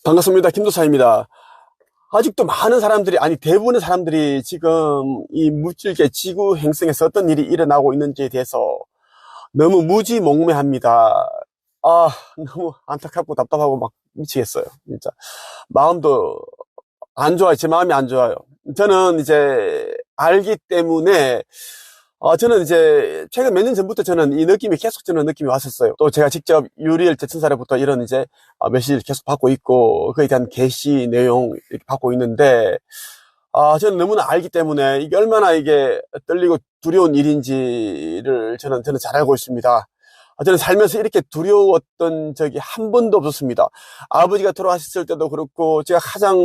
반갑습니다. 김도사입니다. 아직도 많은 사람들이, 아니, 대부분의 사람들이 지금 이 물질계 지구 행성에서 어떤 일이 일어나고 있는지에 대해서 너무 무지몽매합니다. 아, 너무 안타깝고 답답하고 막 미치겠어요. 진짜. 마음도 안 좋아요. 제 마음이 안 좋아요. 저는 이제 알기 때문에 저는 이제 최근 몇 년 전부터 저는 이 느낌이 계속 저는 느낌이 왔었어요. 또 제가 직접 유리엘 제천사로부터 이런 이제 메시지를 계속 받고 있고 그에 대한 게시 내용 이렇게 받고 있는데 저는 너무나 알기 때문에 이게 얼마나 이게 떨리고 두려운 일인지를 저는 잘 알고 있습니다. 저는 살면서 이렇게 두려웠던 적이 한 번도 없었습니다. 아버지가 돌아가셨을 때도 그렇고 제가 가장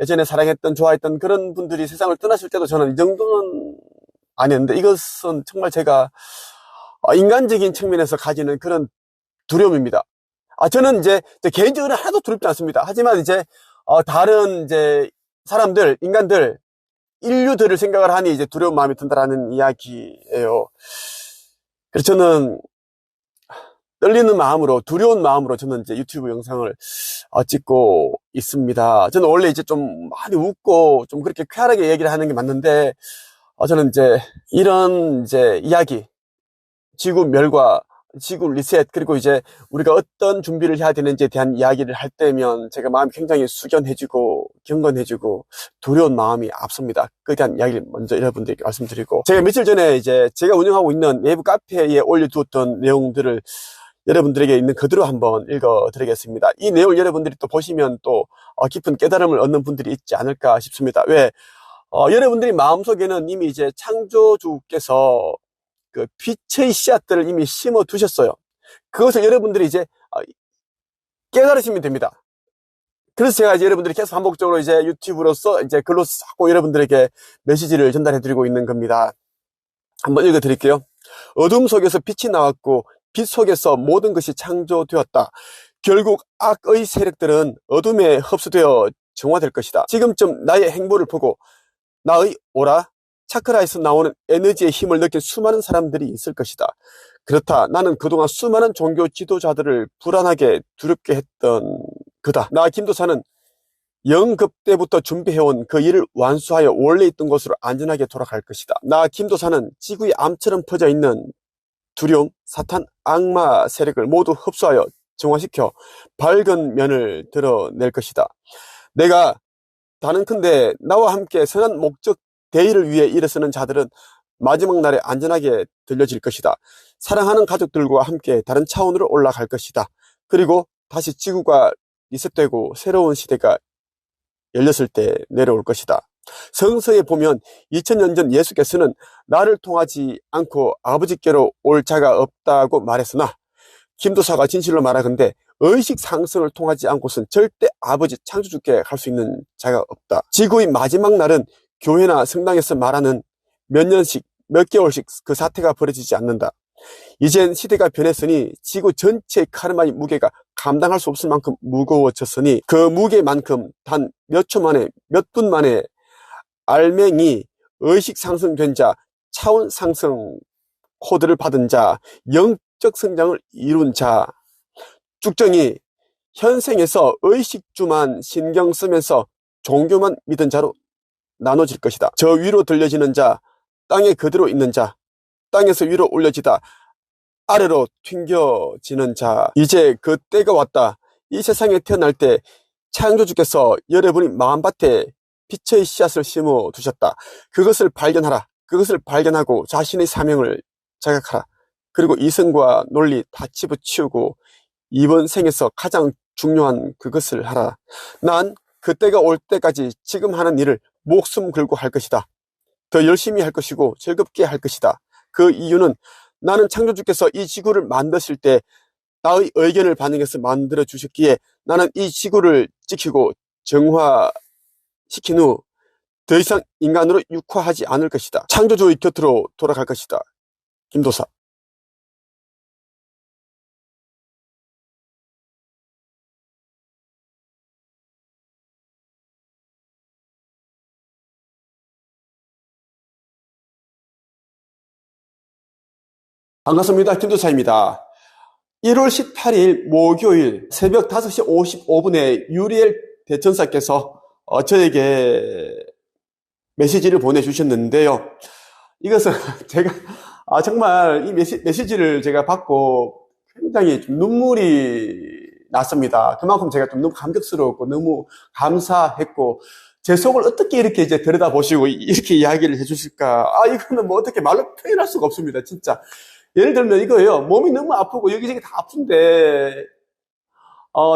예전에 사랑했던 좋아했던 그런 분들이 세상을 떠나실 때도 저는 이 정도는 아니었는데 이것은 정말 제가 인간적인 측면에서 가지는 그런 두려움입니다. 저는 이제 개인적으로 하나도 두렵지 않습니다. 하지만 이제 다른 이제 사람들, 인간들, 인류들을 생각을 하니 이제 두려운 마음이 든다라는 이야기예요. 그래서 저는 떨리는 마음으로, 두려운 마음으로 저는 이제 유튜브 영상을 찍고 있습니다. 저는 원래 이제 좀 많이 웃고 좀 그렇게 쾌활하게 얘기를 하는 게 맞는데 저는 이제 이런 이제 이야기, 지구 멸과 지구 리셋, 그리고 이제 우리가 어떤 준비를 해야 되는지에 대한 이야기를 할 때면 제가 마음이 굉장히 숙연해지고 경건해지고 두려운 마음이 앞섭니다. 그에 대한 이야기를 먼저 여러분들에게 말씀드리고, 제가 며칠 전에 이제 제가 운영하고 있는 내부 카페에 올려두었던 내용들을 여러분들에게 있는 그대로 한번 읽어드리겠습니다. 이 내용을 여러분들이 또 보시면 또 깊은 깨달음을 얻는 분들이 있지 않을까 싶습니다. 왜? 여러분들이 마음속에는 이미 이제 창조주께서 그 빛의 씨앗들을 이미 심어 두셨어요. 그것을 여러분들이 이제 깨달으시면 됩니다. 그래서 제가 이제 여러분들이 계속 반복적으로 이제 유튜브로서 이제 글로 자꾸 여러분들에게 메시지를 전달해 드리고 있는 겁니다. 한번 읽어 드릴게요. 어둠 속에서 빛이 나왔고 빛 속에서 모든 것이 창조되었다. 결국 악의 세력들은 어둠에 흡수되어 정화될 것이다. 지금쯤 나의 행보를 보고 나의 오라, 차크라에서 나오는 에너지의 힘을 느낀 수많은 사람들이 있을 것이다. 그렇다. 나는 그동안 수많은 종교 지도자들을 불안하게 두렵게 했던 그다. 나 김도사는 영급 때부터 준비해온 그 일을 완수하여 원래 있던 곳으로 안전하게 돌아갈 것이다. 나 김도사는 지구의 암처럼 퍼져 있는 두려움, 사탄, 악마 세력을 모두 흡수하여 정화시켜 밝은 면을 드러낼 것이다. 내가 단언컨대 나와 함께 선한 목적 대의를 위해 일어서는 자들은 마지막 날에 안전하게 들려질 것이다. 사랑하는 가족들과 함께 다른 차원으로 올라갈 것이다. 그리고 다시 지구가 리셋되고 새로운 시대가 열렸을 때 내려올 것이다. 성서에 보면 2000년 전 예수께서는 나를 통하지 않고 아버지께로 올 자가 없다고 말했으나 김도사가 진실로 말하건대 의식 상승을 통하지 않고선 절대 아버지 창조주께 갈 수 있는 자가 없다. 지구의 마지막 날은 교회나 성당에서 말하는 몇 년씩 몇 개월씩 그 사태가 벌어지지 않는다. 이젠 시대가 변했으니 지구 전체의 카르마의 무게가 감당할 수 없을 만큼 무거워졌으니 그 무게만큼 단 몇 초 만에 몇 분 만에 알맹이 의식 상승된 자, 차원 상승 코드를 받은 자, 영적 성장을 이룬 자, 쭉정이 현생에서 의식주만 신경 쓰면서 종교만 믿은 자로 나눠질 것이다. 저 위로 들려지는 자, 땅에 그대로 있는 자, 땅에서 위로 올려지다 아래로 튕겨지는 자, 이제 그 때가 왔다. 이 세상에 태어날 때 창조주께서 여러분이 마음밭에 빛의 씨앗을 심어 두셨다. 그것을 발견하라. 그것을 발견하고 자신의 사명을 자각하라. 그리고 이성과 논리 다 집어치우고 이번 생에서 가장 중요한 그것을 하라. 난 그때가 올 때까지 지금 하는 일을 목숨 걸고 할 것이다. 더 열심히 할 것이고 즐겁게 할 것이다. 그 이유는 나는 창조주께서 이 지구를 만드실 때 나의 의견을 반영해서 만들어 주셨기에 나는 이 지구를 지키고 정화시킨 후 더 이상 인간으로 육화하지 않을 것이다. 창조주의 곁으로 돌아갈 것이다. 김도사. 반갑습니다. 김도사입니다. 1월 18일 목요일 새벽 5시 55분에 유리엘 대천사께서 저에게 메시지를 보내주셨는데요. 이것은 제가 정말 이 메시지를 제가 받고 굉장히 좀 눈물이 났습니다. 그만큼 제가 좀 너무 감격스러웠고 너무 감사했고 제 속을 어떻게 이렇게 이제 들여다보시고 이렇게 이야기를 해주실까? 이거는 뭐 어떻게 말로 표현할 수가 없습니다. 진짜. 예를 들면 이거예요. 몸이 너무 아프고 여기저기 다 아픈데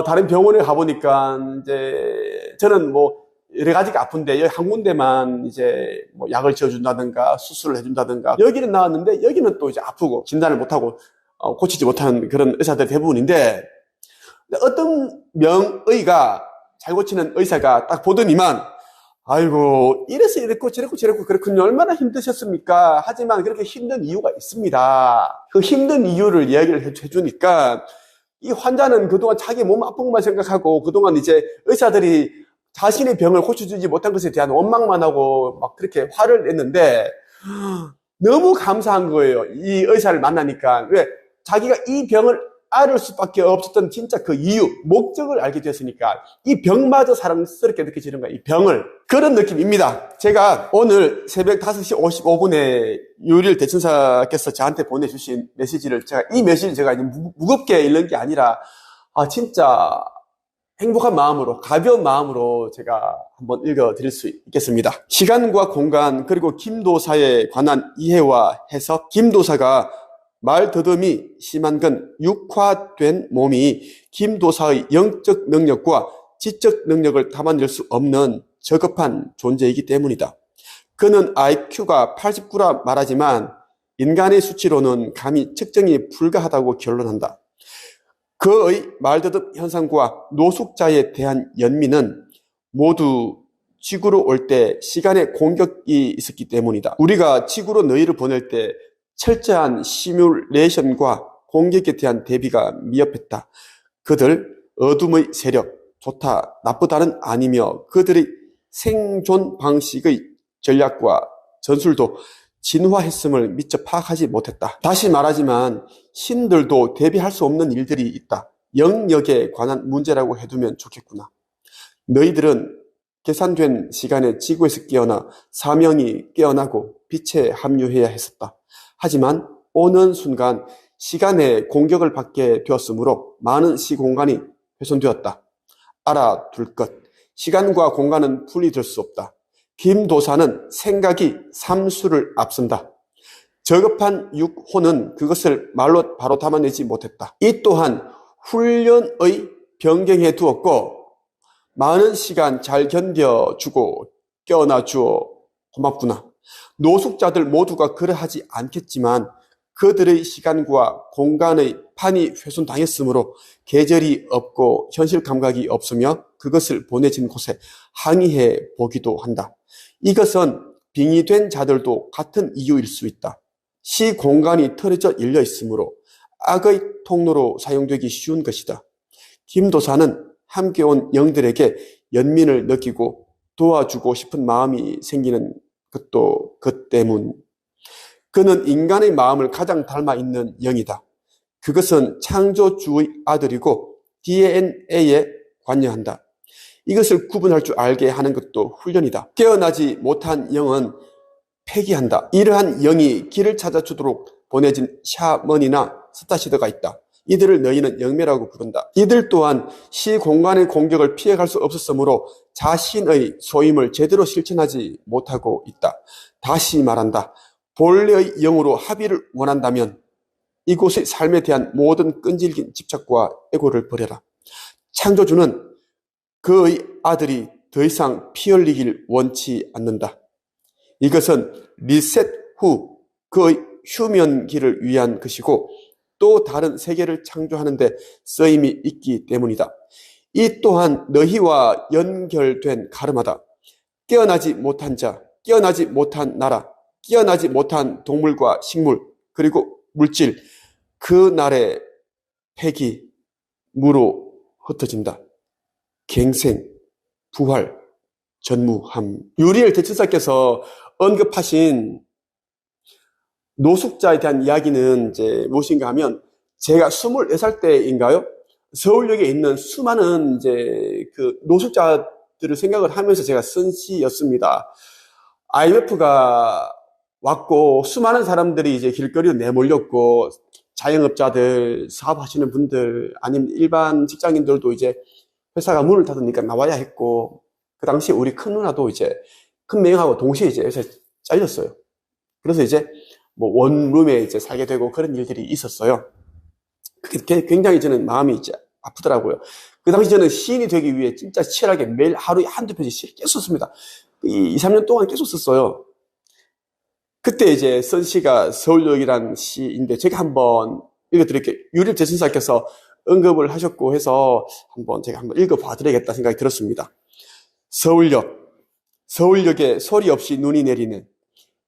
다른 병원에 가보니까 이제 저는 뭐 여러 가지가 아픈데 여기 한 군데만 이제 뭐 약을 지어준다든가 수술을 해준다든가 여기는 나왔는데 여기는 또 이제 아프고 진단을 못하고 고치지 못하는 그런 의사들 대부분인데 어떤 명의가 잘 고치는 의사가 딱 보더니만 아이고 이래서 이랬고 저랬고 그렇군요. 얼마나 힘드셨습니까? 하지만 그렇게 힘든 이유가 있습니다. 그 힘든 이유를 이야기를 해주니까 이 환자는 그동안 자기 몸 아픈 것만 생각하고 그동안 이제 의사들이 자신의 병을 고쳐주지 못한 것에 대한 원망만 하고 막 그렇게 화를 냈는데 너무 감사한 거예요. 이 의사를 만나니까. 왜? 자기가 이 병을 앓을 수밖에 없었던 진짜 그 이유, 목적을 알게 됐으니까 이 병마저 사랑스럽게 느껴지는 거예요. 이 병을. 그런 느낌입니다. 제가 오늘 새벽 5시 55분에 유리엘 대천사께서 저한테 보내주신 메시지를 이 메시지를 제가 이제 무겁게 읽는 게 아니라 진짜 행복한 마음으로, 가벼운 마음으로 제가 한번 읽어드릴 수 있겠습니다. 시간과 공간 그리고 김도사에 관한 이해와 해석. 김도사가 말더듬이 심한 건 육화된 몸이 김도사의 영적 능력과 지적 능력을 담아낼 수 없는 저급한 존재이기 때문이다. 그는 IQ가 89라 말하지만 인간의 수치로는 감히 측정이 불가하다고 결론한다. 그의 말더듬 현상과 노숙자에 대한 연민은 모두 지구로 올 때 시간의 공격이 있었기 때문이다. 우리가 지구로 너희를 보낼 때 철저한 시뮬레이션과 공격에 대한 대비가 미흡했다. 그들 어둠의 세력, 좋다, 나쁘다는 아니며 그들의 생존 방식의 전략과 전술도 진화했음을 미처 파악하지 못했다. 다시 말하지만 신들도 대비할 수 없는 일들이 있다. 영역에 관한 문제라고 해두면 좋겠구나. 너희들은 계산된 시간에 지구에서 깨어나 사명이 깨어나고 빛에 합류해야 했었다. 하지만 오는 순간 시간의 공격을 받게 되었으므로 많은 시공간이 훼손되었다. 알아둘 것. 시간과 공간은 분리될 수 없다. 김도사는 생각이 삼수를 앞선다. 저급한 육호는 그것을 말로 바로 담아내지 못했다. 이 또한 훈련의 변경해 두었고 많은 시간 잘 견뎌주고 깨어나주어 고맙구나. 노숙자들 모두가 그러하지 않겠지만 그들의 시간과 공간의 판이 훼손당했으므로 계절이 없고 현실 감각이 없으며 그것을 보내진 곳에 항의해 보기도 한다. 이것은 빙의된 자들도 같은 이유일 수 있다. 시공간이 틀어져 열려 있으므로 악의 통로로 사용되기 쉬운 것이다. 김도사는 함께 온 영들에게 연민을 느끼고 도와주고 싶은 마음이 생기는 것도 그 때문. 그는 인간의 마음을 가장 닮아 있는 영이다. 그것은 창조주의 아들이고 DNA에 관여한다. 이것을 구분할 줄 알게 하는 것도 훈련이다. 깨어나지 못한 영은 폐기한다. 이러한 영이 길을 찾아주도록 보내진 샤먼이나 스타시드가 있다. 이들을 너희는 영매라고 부른다. 이들 또한 시공간의 공격을 피해갈 수 없었으므로 자신의 소임을 제대로 실천하지 못하고 있다. 다시 말한다. 본래의 영으로 합의를 원한다면 이곳의 삶에 대한 모든 끈질긴 집착과 애고를 버려라. 창조주는 그의 아들이 더 이상 피 흘리길 원치 않는다. 이것은 리셋 후 그의 휴면기를 위한 것이고 또 다른 세계를 창조하는 데 쓰임이 있기 때문이다. 이 또한 너희와 연결된 가르마다. 깨어나지 못한 자, 깨어나지 못한 나라, 깨어나지 못한 동물과 식물, 그리고 물질, 그 날의 폐기, 무로 흩어진다. 갱생, 부활, 전무함. 유리엘 대천사께서 언급하신 노숙자에 대한 이야기는 이제 무엇인가 하면 제가 24살 때인가요? 서울역에 있는 수많은 이제 그 노숙자들을 생각을 하면서 제가 쓴 시였습니다. IMF가 왔고 수많은 사람들이 이제 길거리로 내몰렸고 자영업자들, 사업하시는 분들, 아니면 일반 직장인들도 이제 회사가 문을 닫으니까 나와야 했고, 그 당시에 우리 큰 누나도 이제 큰 매형하고 동시에 이제 회사에 잘렸어요. 그래서 이제 뭐 원룸에 이제 살게 되고 그런 일들이 있었어요. 그게 굉장히 저는 마음이 이제 아프더라고요. 그 당시 저는 시인이 되기 위해 진짜 치열하게 매일 하루에 한두 편씩 시를 계속 썼습니다. 2, 3년 동안 계속 썼어요. 그때 이제 쓴 시가 서울역이라는 시인데 제가 한번 읽어드릴게요. 유립재 선사께서 언급을 하셨고 해서 제가 한번 읽어봐드리겠다 생각이 들었습니다. 서울역. 서울역에 소리 없이 눈이 내리네.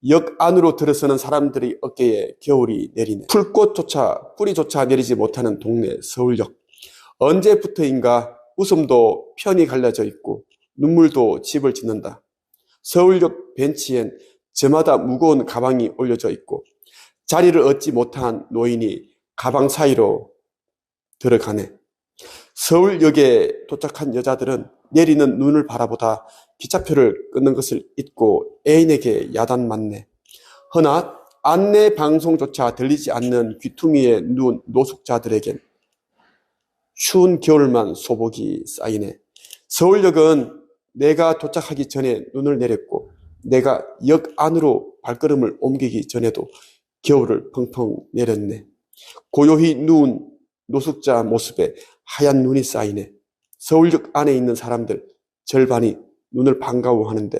역 안으로 들어서는 사람들이 어깨에 겨울이 내리네. 풀꽃조차 뿌리조차 내리지 못하는 동네 서울역. 언제부터인가 웃음도 편히 갈라져 있고 눈물도 집을 짓는다. 서울역 벤치엔 저마다 무거운 가방이 올려져 있고 자리를 얻지 못한 노인이 가방 사이로 들어가네. 서울역에 도착한 여자들은 내리는 눈을 바라보다 기차표를 끊는 것을 잊고 애인에게 야단 맞네. 허나 안내 방송조차 들리지 않는 귀퉁이에 누운 노숙자들에겐 추운 겨울만 소복이 쌓이네. 서울역은 내가 도착하기 전에 눈을 내렸고 내가 역 안으로 발걸음을 옮기기 전에도 겨울을 펑펑 내렸네. 고요히 누운 노숙자 모습에 하얀 눈이 쌓이네. 서울역 안에 있는 사람들 절반이 눈을 반가워하는데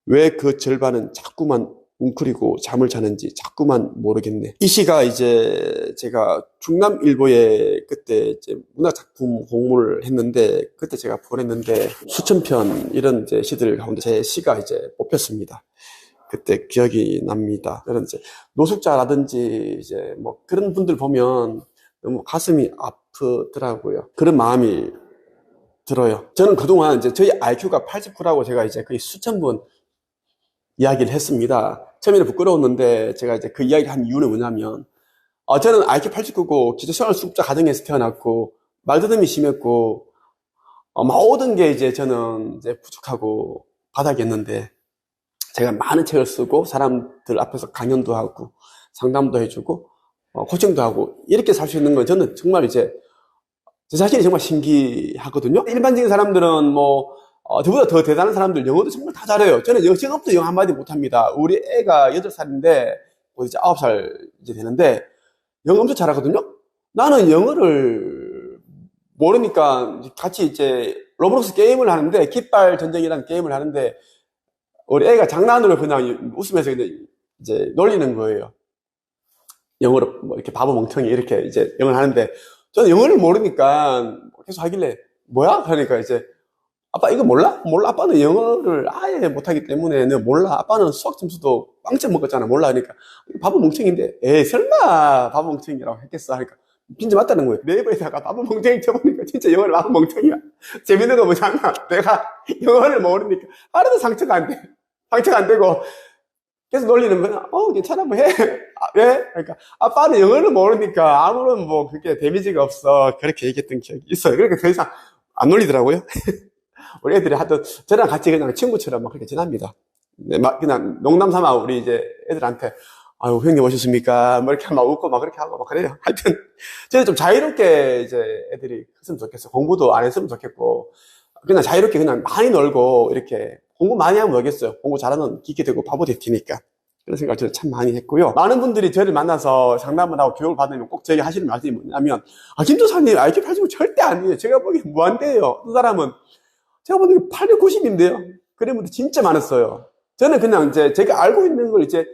왜 그 절반은 자꾸만 웅크리고 잠을 자는지 자꾸만 모르겠네. 이 시가 이제 제가 중남일보에 그때 이제 문학작품 공모를 했는데 그때 제가 보냈는데 수천 편 이런 이제 시들 가운데 제 시가 이제 뽑혔습니다. 그때 기억이 납니다. 그런 이제 노숙자라든지 이제 뭐 그런 분들 보면 너무 가슴이 아프더라고요. 그런 마음이 들어요. 저는 그동안 이제 저희 IQ가 89라고 제가 이제 거의 수천 번 이야기를 했습니다. 처음에는 부끄러웠는데 제가 이제 그 이야기를 한 이유는 뭐냐면 저는 IQ 89고 기초생활수급자 가정에서 태어났고 말더듬이 심했고 모든 게 이제 저는 이제 부족하고 바닥이었는데 제가 많은 책을 쓰고 사람들 앞에서 강연도 하고 상담도 해주고 코칭도 하고 이렇게 살 수 있는 건 저는 정말 이제 제 자신이 정말 신기하거든요. 일반적인 사람들은 뭐 저보다 더 대단한 사람들 영어도 정말 다 잘해요. 저는 영어도 영어 한마디 못합니다. 우리 애가 8살인데 이제 9살 이제 되는데 영어 엄청 잘하거든요. 나는 영어를 모르니까 같이 이제 로블록스 게임을 하는데 깃발 전쟁이라는 게임을 하는데 우리 애가 장난으로 그냥 웃으면서 이제 놀리는 거예요. 영어로 뭐 이렇게 바보 멍청이 이렇게 이제 영어를 하는데 저는 영어를 모르니까 계속 하길래 뭐야? 그러니까 이제 아빠 이거 몰라? 몰라? 아빠는 영어를 아예 못하기 때문에 내가 몰라. 아빠는 수학 점수도 빵점 먹었잖아. 몰라. 그러니까 바보 멍청인데 에이 설마 바보 멍청이라고 했겠어 하니까 진짜 맞다는 거예요. 네이버에다가 바보 멍청이 쳐보니까 진짜 영어를 바보 멍청이야. 재밌는 거 뭐냐면 내가 영어를 모르니까 하나도 상처가 안 돼. 상처가 안 되고 계속 놀리는 거야. 괜찮아 뭐 해. 왜? 그러니까 아빠는 영어를 모르니까 아무런 뭐 그게 데미지가 없어. 그렇게 얘기했던 기억이 있어요. 그러니까 더 이상 안 놀리더라고요. 우리 애들이 하여튼 저랑 같이 그냥 친구처럼 막 그렇게 지납니다. 네, 막 그냥 농담 삼아 우리 이제 애들한테 아유 형님 오셨습니까? 뭐 이렇게 막 웃고 막 그렇게 하고 막 그래요. 하여튼 저는 좀 자유롭게 이제 애들이 컸으면 좋겠어. 공부도 안 했으면 좋겠고 그냥 자유롭게 그냥 많이 놀고 이렇게 공부 많이 하면 뭐겠어요. 공부 잘하면 기계 되고 바보 되니까. 그런 생각을 저는 참 많이 했고요. 많은 분들이 저를 만나서 상담을 하고 교육을 받으면 꼭 저에게 하시는 말씀이 뭐냐면 김도사님 IQ 89 절대 아니에요. 제가 보기엔 무한대예요. 그 사람은 제가 보기엔 890인데요. 그런 분들 진짜 많았어요. 저는 그냥 이제 제가 알고 있는 걸 이제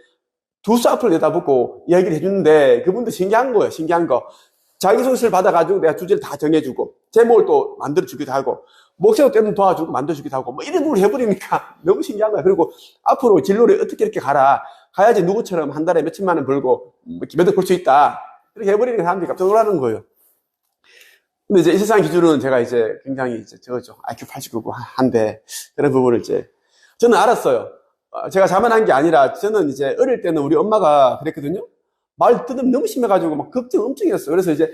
두 수 앞을 내다보고 이야기를 해주는데 그분들 신기한 거예요. 신기한 거. 자기소개서를 받아가지고 내가 주제를 다 정해주고 제목을 또 만들어주기도 하고 목표도 때문에 도와주고 만들어주기도 하고 뭐 이런 걸 해버리니까 너무 신기한 거야. 그리고 앞으로 진로를 어떻게 이렇게 가야지 누구처럼 한 달에 몇천만 원 벌고 몇억 벌 수 있다. 이렇게 해버리니까 사람들이 깜짝 놀라는 거예요. 근데 이제 이 세상 기준은 제가 이제 굉장히 이제 저거죠. IQ 89고 한데 그런 부분을 이제 저는 알았어요. 제가 자만한 게 아니라 저는 이제 어릴 때는 우리 엄마가 그랬거든요. 말 뜯음 너무 심해가지고 막 걱정 엄청 했어요. 그래서 이제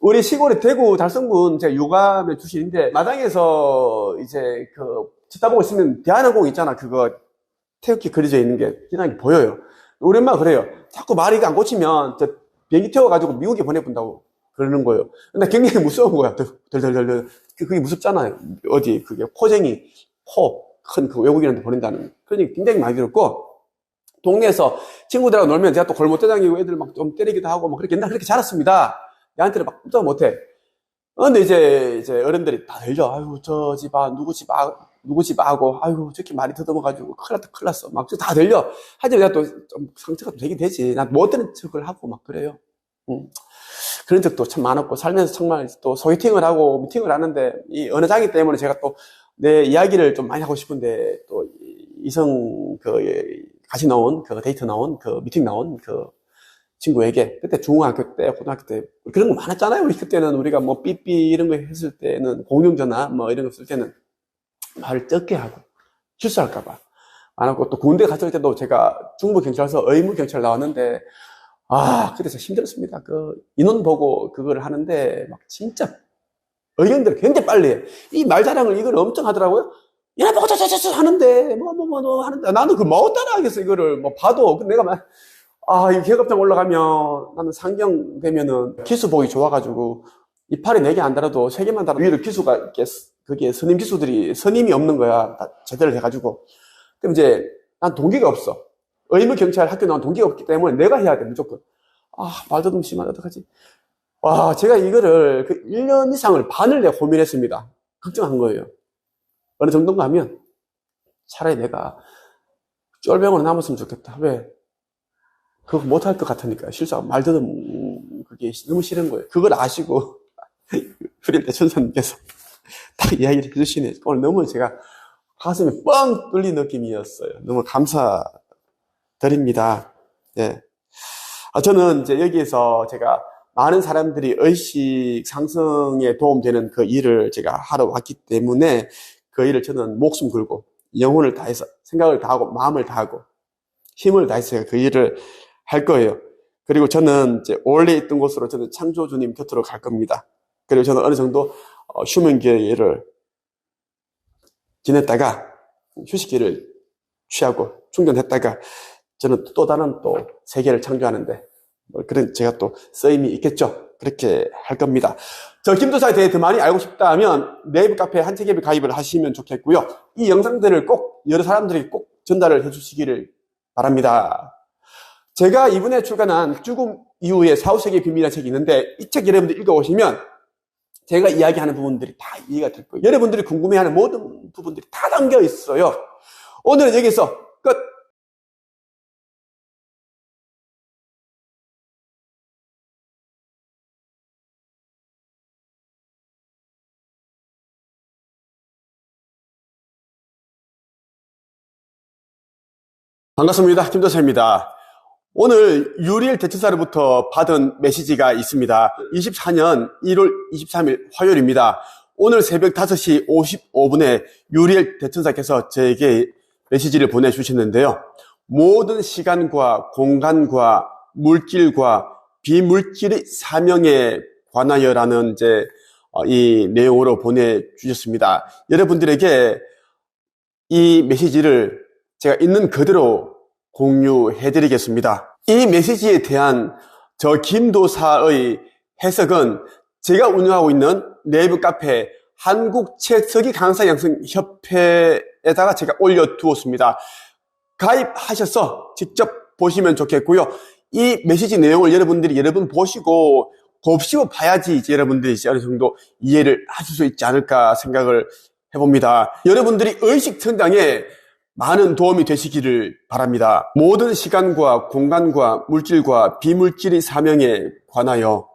우리 시골에 대구 달성군 제가 유감의 출신인데 마당에서 이제 쳐다보고 있으면 대한항공 있잖아. 그거 태극기 그려져 있는 게 그냥 보여요. 우리 엄마가 그래요. 자꾸 말이 안 고치면 저 비행기 태워가지고 미국에 보내본다고 그러는 거예요. 근데 굉장히 무서운 거야. 덜덜덜덜. 그게 무섭잖아요. 어디 그게 포쟁이 큰 그 외국인한테 보낸다는. 그러니 굉장히 많이 들었고 동네에서 친구들하고 놀면 제가 또 골목대장이고 애들 막 좀 때리기도 하고 막 그렇게 옛날 그렇게 자랐습니다. 얘한테는 막 꼼짝 못해. 근데 이제 어른들이 다 들려. 아유 저 집아 누구 집 아고 아유 저렇게 말이 더듬어가지고 큰일 났어 막 다 들려. 하지만 내가 또 좀 상처가 되긴 되지. 난 못 되는 척을 하고 막 그래요. 그런 적도 참 많았고 살면서 정말 또 소개팅을 하고 미팅을 하는데 이 언어장애 때문에 제가 또 내 이야기를 좀 많이 하고 싶은데 또 이성 같이 나온 데이트 나온 미팅 나온 친구에게 그때 중학교 때 고등학교 때 그런 거 많았잖아요. 우리 그때는 우리가 뭐 삐삐 이런 거 했을 때는 공중전화 뭐 이런 거 쓸 때는 말을 적게 하고 실수할까봐 많았고 또 군대 갔을 때도 제가 중부경찰서 의무경찰 나왔는데 그때 진짜 힘들었습니다. 인원 보고 그걸 하는데 막 진짜 의견들이 굉장히 빨리 해. 이 말 자랑을 이걸 엄청 하더라고요. 얘네 보고 저저저 하는데 뭐 하는데 나는 뭐 따라하겠어 이거를 뭐 봐도 근데 내가 이 계급장 올라가면 나는 상경 되면은 기수 보기 좋아가지고 이파리 4개 안 달아도 3개만 달아도 위로 기수가 이렇게 그게 선임 기수들이 선임이 없는 거야. 다 제대로 해가지고. 그럼 이제 난 동기가 없어. 의무경찰 학교 나온 동기가 없기 때문에 내가 해야 돼 무조건. 말도 좀 심하다 어떡하지. 제가 이거를 1년 이상을 반을 내가 고민했습니다. 걱정한 거예요. 어느 정도인가 하면 차라리 내가 쫄병으로 남았으면 좋겠다. 왜? 그거 못할 것 같으니까 실수하고 말 듣는 그게 너무 싫은 거예요. 그걸 아시고 프릴 때 천사님께서 딱 이야기를 해주시네. 오늘 너무 제가 가슴이 뻥 뚫린 느낌이었어요. 너무 감사드립니다. 예. 저는 이제 여기에서 제가 많은 사람들이 의식 상승에 도움되는 그 일을 제가 하러 왔기 때문에 그 일을 저는 목숨 걸고 영혼을 다해서 생각을 다하고 마음을 다하고 힘을 다해서 제가 그 일을 할 거예요. 그리고 저는 이제 원래 있던 곳으로 저는 창조주님 곁으로 갈 겁니다. 그리고 저는 어느 정도 휴men기를 지냈다가 휴식기를 취하고 충전했다가 저는 또 다른 또 세계를 창조하는데 그런 제가 또 쓰임이 있겠죠. 그렇게 할 겁니다. 저 김도사에 대해 더 많이 알고 싶다 하면 네이버 카페 한책앱에 가입을 하시면 좋겠고요. 이 영상들을 꼭 여러 사람들에게 꼭 전달을 해주시기를 바랍니다. 제가 이번에 출간한 죽음 이후의 사후세계의 비밀이라는 책이 있는데 이 책 여러분들 읽어보시면 제가 이야기하는 부분들이 다 이해가 될 거예요. 여러분들이 궁금해하는 모든 부분들이 다 담겨 있어요. 오늘은 여기서 끝! 반갑습니다. 김도사입니다. 오늘 유리엘 대천사로부터 받은 메시지가 있습니다. 24년 1월 23일 화요일입니다. 오늘 새벽 5시 55분에 유리엘 대천사께서 저에게 메시지를 보내주셨는데요. 모든 시간과 공간과 물질과 비물질의 사명에 관하여라는 이 내용으로 보내주셨습니다. 여러분들에게 이 메시지를 제가 있는 그대로 공유해드리겠습니다. 이 메시지에 대한 저 김도사의 해석은 제가 운영하고 있는 네이버 카페 한국책서기 강사 양성 협회에다가 제가 올려두었습니다. 가입하셔서 직접 보시면 좋겠고요. 이 메시지 내용을 여러분들이 여러 번 보시고 곱씹어 봐야지 이제 여러분들이 이제 어느 정도 이해를 하실 수 있지 않을까 생각을 해봅니다. 여러분들이 의식 성장에 많은 도움이 되시기를 바랍니다. 모든 시간과 공간과 물질과 비물질의 사명에 관하여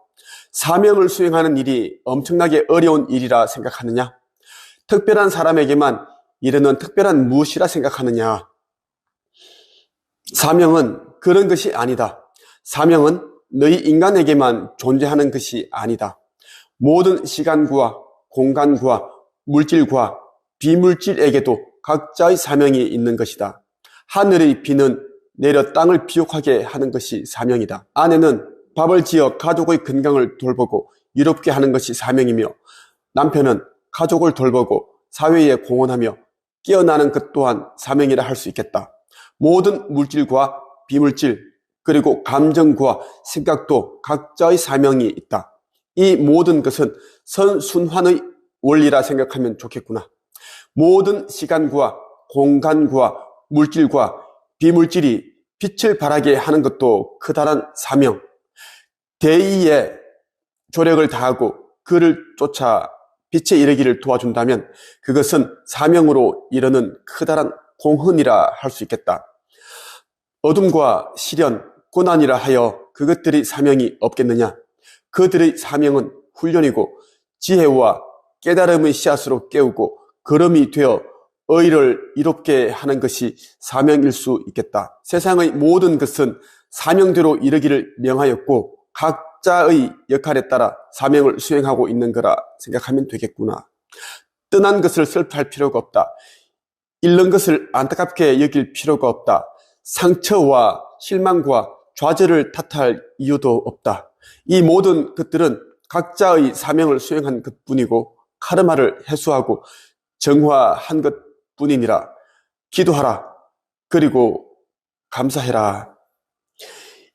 사명을 수행하는 일이 엄청나게 어려운 일이라 생각하느냐? 특별한 사람에게만 이르는 특별한 무엇이라 생각하느냐? 사명은 그런 것이 아니다. 사명은 너희 인간에게만 존재하는 것이 아니다. 모든 시간과 공간과 물질과 비물질에게도 각자의 사명이 있는 것이다. 하늘의 비는 내려 땅을 비옥하게 하는 것이 사명이다. 아내는 밥을 지어 가족의 건강을 돌보고 유롭게 하는 것이 사명이며 남편은 가족을 돌보고 사회에 공헌하며 깨어나는 것 또한 사명이라 할 수 있겠다. 모든 물질과 비물질 그리고 감정과 생각도 각자의 사명이 있다. 이 모든 것은 선순환의 원리라 생각하면 좋겠구나. 모든 시간과 공간과 물질과 비물질이 빛을 발하게 하는 것도 커다란 사명. 대의에 조력을 다하고 그를 쫓아 빛에 이르기를 도와준다면 그것은 사명으로 이르는 커다란 공헌이라 할 수 있겠다. 어둠과 시련, 고난이라 하여 그것들이 사명이 없겠느냐? 그들의 사명은 훈련이고 지혜와 깨달음의 씨앗으로 깨우고 걸음이 되어 의를 이롭게 하는 것이 사명일 수 있겠다. 세상의 모든 것은 사명대로 이르기를 명하였고 각자의 역할에 따라 사명을 수행하고 있는 거라 생각하면 되겠구나. 떠난 것을 슬퍼할 필요가 없다. 잃는 것을 안타깝게 여길 필요가 없다. 상처와 실망과 좌절을 탓할 이유도 없다. 이 모든 것들은 각자의 사명을 수행한 것뿐이고 카르마를 해소하고 정화한 것뿐이니라. 기도하라. 그리고 감사해라.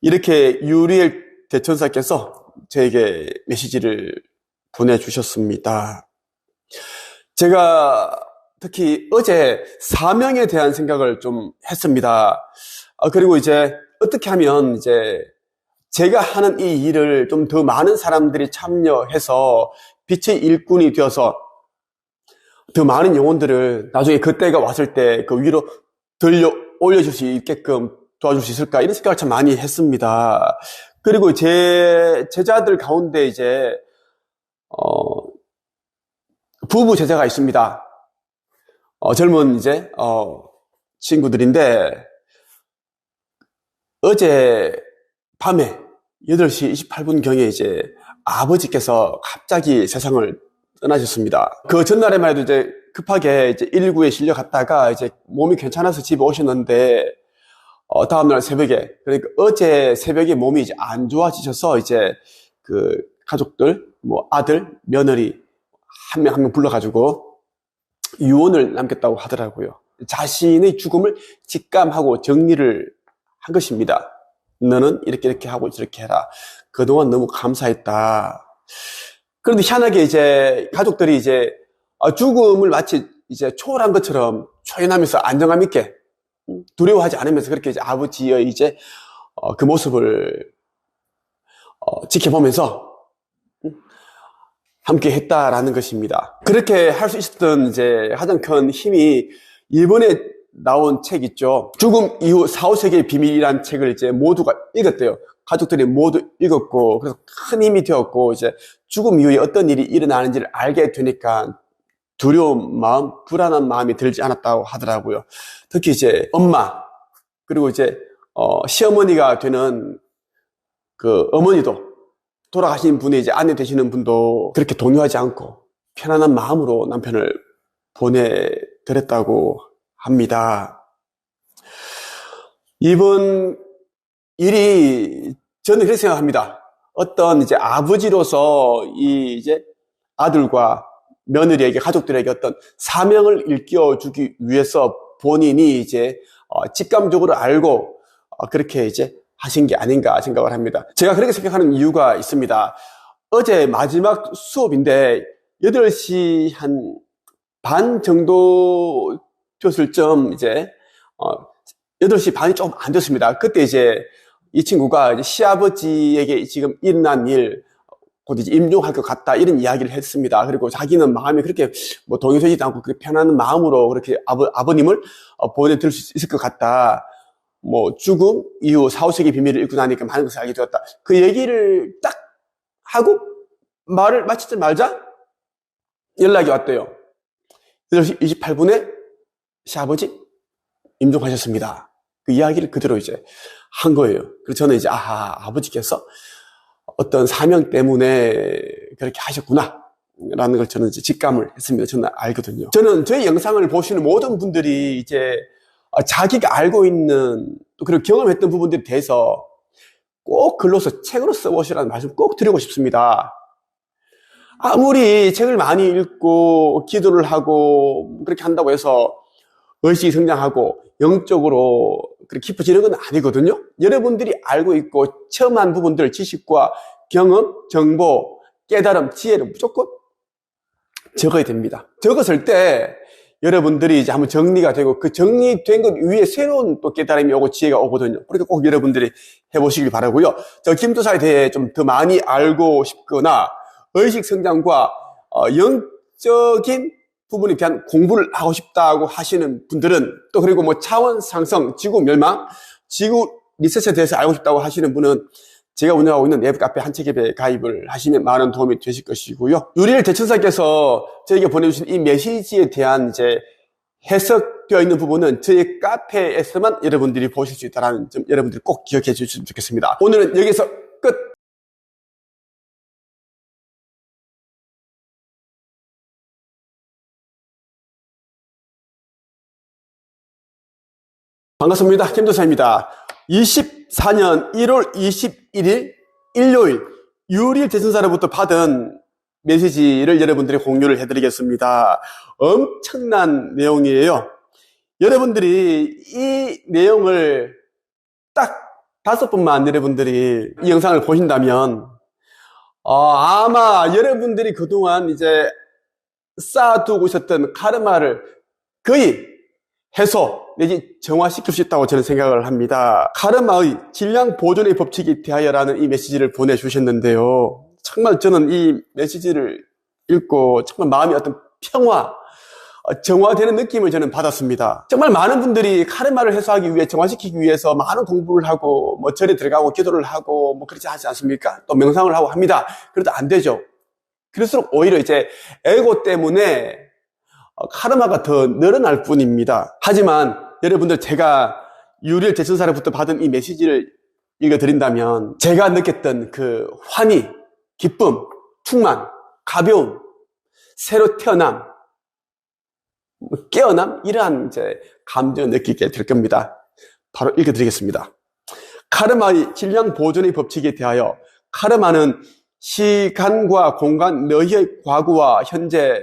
이렇게 유리엘 대천사께서 저에게 메시지를 보내주셨습니다. 제가 특히 어제 사명에 대한 생각을 좀 했습니다. 그리고 이제 어떻게 하면 이제 제가 하는 이 일을 좀 더 많은 사람들이 참여해서 빛의 일꾼이 되어서 더 많은 영혼들을 나중에 그때가 왔을 때 그 위로 들려 올려줄 수 있게끔 도와줄 수 있을까 이런 생각을 참 많이 했습니다. 그리고 제 제자들 가운데 이제 부부 제자가 있습니다. 젊은 이제 친구들인데 어제 밤에 8시 28분경에 이제 아버지께서 갑자기 세상을 떠나셨습니다. 그 전날에만 해도 이제 급하게 이제 119에 실려갔다가 이제 몸이 괜찮아서 집에 오셨는데 다음날 새벽에, 그러니까 어제 새벽에 몸이 이제 안 좋아지셔서 이제 그 가족들, 뭐 아들, 며느리 한 명 한 명 불러가지고 유언을 남겼다고 하더라고요. 자신의 죽음을 직감하고 정리를 한 것입니다. 너는 이렇게 하고 이렇게 해라. 그동안 너무 감사했다. 그런데 희한하게 이제 가족들이 이제 죽음을 마치 이제 초월한 것처럼 초연하면서 안정감 있게 두려워하지 않으면서 그렇게 이제 아버지의 이제 그 모습을 지켜보면서 함께 했다라는 것입니다. 그렇게 할 수 있었던 이제 가장 큰 힘이 이번에 나온 책 있죠. 죽음 이후 4, 5세기의 비밀이라는 책을 이제 모두가 읽었대요. 가족들이 모두 읽었고, 그래서 큰 힘이 되었고, 이제 죽음 이후에 어떤 일이 일어나는지를 알게 되니까 두려운 마음, 불안한 마음이 들지 않았다고 하더라고요. 특히 이제 엄마, 그리고 이제, 시어머니가 되는 그 어머니도, 돌아가신 분이 이제 아내 되시는 분도 그렇게 동요하지 않고 편안한 마음으로 남편을 보내드렸다고 합니다. 이번 일이 저는 그렇게 생각합니다. 어떤 이제 아버지로서 이 이제 아들과 며느리에게 가족들에게 어떤 사명을 일깨워주기 위해서 본인이 이제 직감적으로 알고 그렇게 이제 하신 게 아닌가 생각을 합니다. 제가 그렇게 생각하는 이유가 있습니다. 어제 마지막 수업인데 8시 한 반 정도 되었을 점 이제 8시 반이 조금 안 됐습니다. 그때 이제 이 친구가 이제 시아버지에게 지금 일어난 일, 곧 이제 임종할 것 같다 이런 이야기를 했습니다. 그리고 자기는 마음이 그렇게 뭐 동요되지도 않고 그렇게 편안한 마음으로 그렇게 아버님을 보내드릴 수 있을 것 같다. 뭐 죽음 이후 4, 5세기 비밀을 읽고 나니까 많은 것을 알게 되었다. 그 얘기를 딱 하고 말을 마치자마자 연락이 왔대요. 8시 28분에 시아버지 임종하셨습니다. 그 이야기를 그대로 이제 한 거예요. 그래서 저는 이제 아버지께서 어떤 사명 때문에 그렇게 하셨구나 라는 걸 저는 이제 직감을 했습니다. 저는 알거든요. 저는 저희 영상을 보시는 모든 분들이 이제 자기가 알고 있는 또 그리고 경험했던 부분들에 대해서 꼭 글로서 책으로 써보시라는 말씀 꼭 드리고 싶습니다. 아무리 책을 많이 읽고 기도를 하고 그렇게 한다고 해서 의식이 성장하고 영적으로 그렇게 깊어지는 건 아니거든요. 여러분들이 알고 있고 체험한 부분들, 지식과 경험, 정보, 깨달음, 지혜를 무조건 적어야 됩니다. 적었을 때 여러분들이 이제 한번 정리가 되고 그 정리된 것 위에 새로운 또 깨달음이 오고 지혜가 오거든요. 그러니까 꼭 여러분들이 해보시길 바라고요. 저 김도사에 대해 좀 더 많이 알고 싶거나 의식 성장과 영적인 부분에 대한 공부를 하고 싶다고 하시는 분들은 또 그리고 뭐 차원 상승, 지구 멸망, 지구 리셋에 대해서 알고 싶다고 하시는 분은 제가 운영하고 있는 내부 카페 한책앱에 가입을 하시면 많은 도움이 되실 것이고요. 유리엘 대천사께서 저에게 보내주신 이 메시지에 대한 이제 해석되어 있는 부분은 저희 카페에서만 여러분들이 보실 수 있다는 점 여러분들이 꼭 기억해 주시면 좋겠습니다. 오늘은 여기서 끝! 반갑습니다. 김도사입니다. 24년 1월 21일 일요일 유리엘 대천사로부터 받은 메시지를 여러분들이 공유를 해드리겠습니다. 엄청난 내용이에요. 여러분들이 이 내용을 딱 5번만 여러분들이 이 영상을 보신다면 아마 여러분들이 그동안 이제 쌓아두고 있었던 카르마를 거의 해소 내지 정화시킬 수 있다고 저는 생각을 합니다. 카르마의 질량 보존의 법칙에 대하여라는 이 메시지를 보내주셨는데요. 정말 저는 이 메시지를 읽고 정말 마음이 어떤 평화, 정화되는 느낌을 저는 받았습니다. 정말 많은 분들이 카르마를 해소하기 위해 정화시키기 위해서 많은 공부를 하고 뭐 절에 들어가고 기도를 하고 뭐 그렇지 하지 않습니까? 또 명상을 하고 합니다. 그래도 안 되죠. 그럴수록 오히려 이제 에고 때문에 카르마가 더 늘어날 뿐입니다. 하지만 여러분들 제가 유리엘 대천사로부터 받은 이 메시지를 읽어드린다면 제가 느꼈던 그 환희, 기쁨, 충만, 가벼움, 새로 태어남, 깨어남 이러한 이제 감정을 느끼게 될 겁니다. 바로 읽어드리겠습니다. 카르마의 질량 보존의 법칙에 대하여 카르마는 시간과 공간, 너희의 과거와 현재,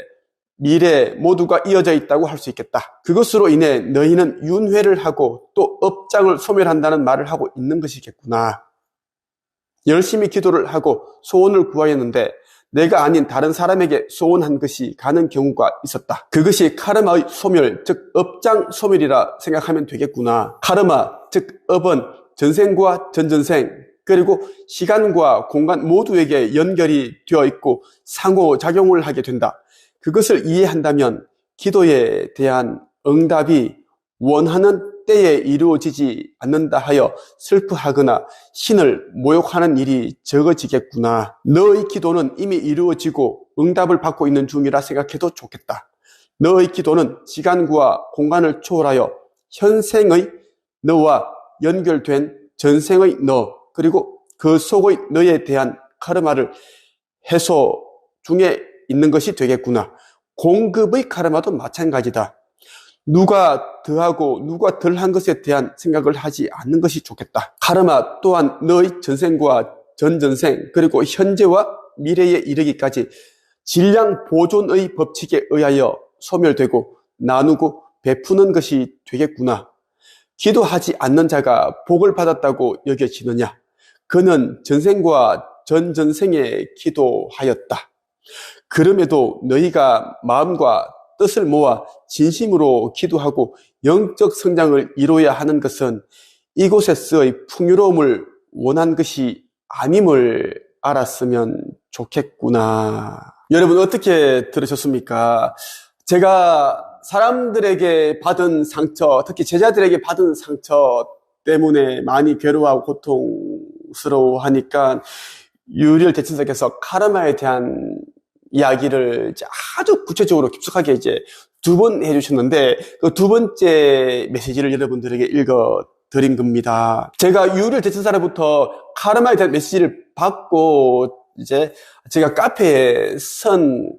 미래 모두가 이어져 있다고 할 수 있겠다. 그것으로 인해 너희는 윤회를 하고 또 업장을 소멸한다는 말을 하고 있는 것이겠구나. 열심히 기도를 하고 소원을 구하였는데 내가 아닌 다른 사람에게 소원한 것이 가는 경우가 있었다. 그것이 카르마의 소멸, 즉 업장 소멸이라 생각하면 되겠구나. 카르마, 즉 업은 전생과 전전생, 그리고 시간과 공간 모두에게 연결이 되어 있고 상호작용을 하게 된다. 그것을 이해한다면 기도에 대한 응답이 원하는 때에 이루어지지 않는다 하여 슬퍼하거나 신을 모욕하는 일이 적어지겠구나. 너의 기도는 이미 이루어지고 응답을 받고 있는 중이라 생각해도 좋겠다. 너의 기도는 시간과 공간을 초월하여 현생의 너와 연결된 전생의 너, 그리고 그 속의 너에 대한 카르마를 해소 중에 있는 것이 되겠구나. 공급의 카르마도 마찬가지다. 누가 더하고 누가 덜한 것에 대한 생각을 하지 않는 것이 좋겠다. 카르마 또한 너의 전생과 전전생 그리고 현재와 미래에 이르기까지 질량 보존의 법칙에 의하여 소멸되고 나누고 베푸는 것이 되겠구나. 기도하지 않는 자가 복을 받았다고 여겨지느냐? 그는 전생과 전전생에 기도하였다. 그럼에도 너희가 마음과 뜻을 모아 진심으로 기도하고 영적 성장을 이루어야 하는 것은 이곳에서의 풍요로움을 원한 것이 아님을 알았으면 좋겠구나. 여러분 어떻게 들으셨습니까? 제가 사람들에게 받은 상처, 특히 제자들에게 받은 상처 때문에 많이 괴로워하고 고통스러워하니까 유리엘 대천사께서 카르마에 대한 이야기를 아주 구체적으로 깊숙하게 이제 2번 해주셨는데 그 2번째 메시지를 여러분들에게 읽어드린 겁니다. 제가 유리엘 대천사로부터 카르마에 대한 메시지를 받고 이제 제가 카페에 쓴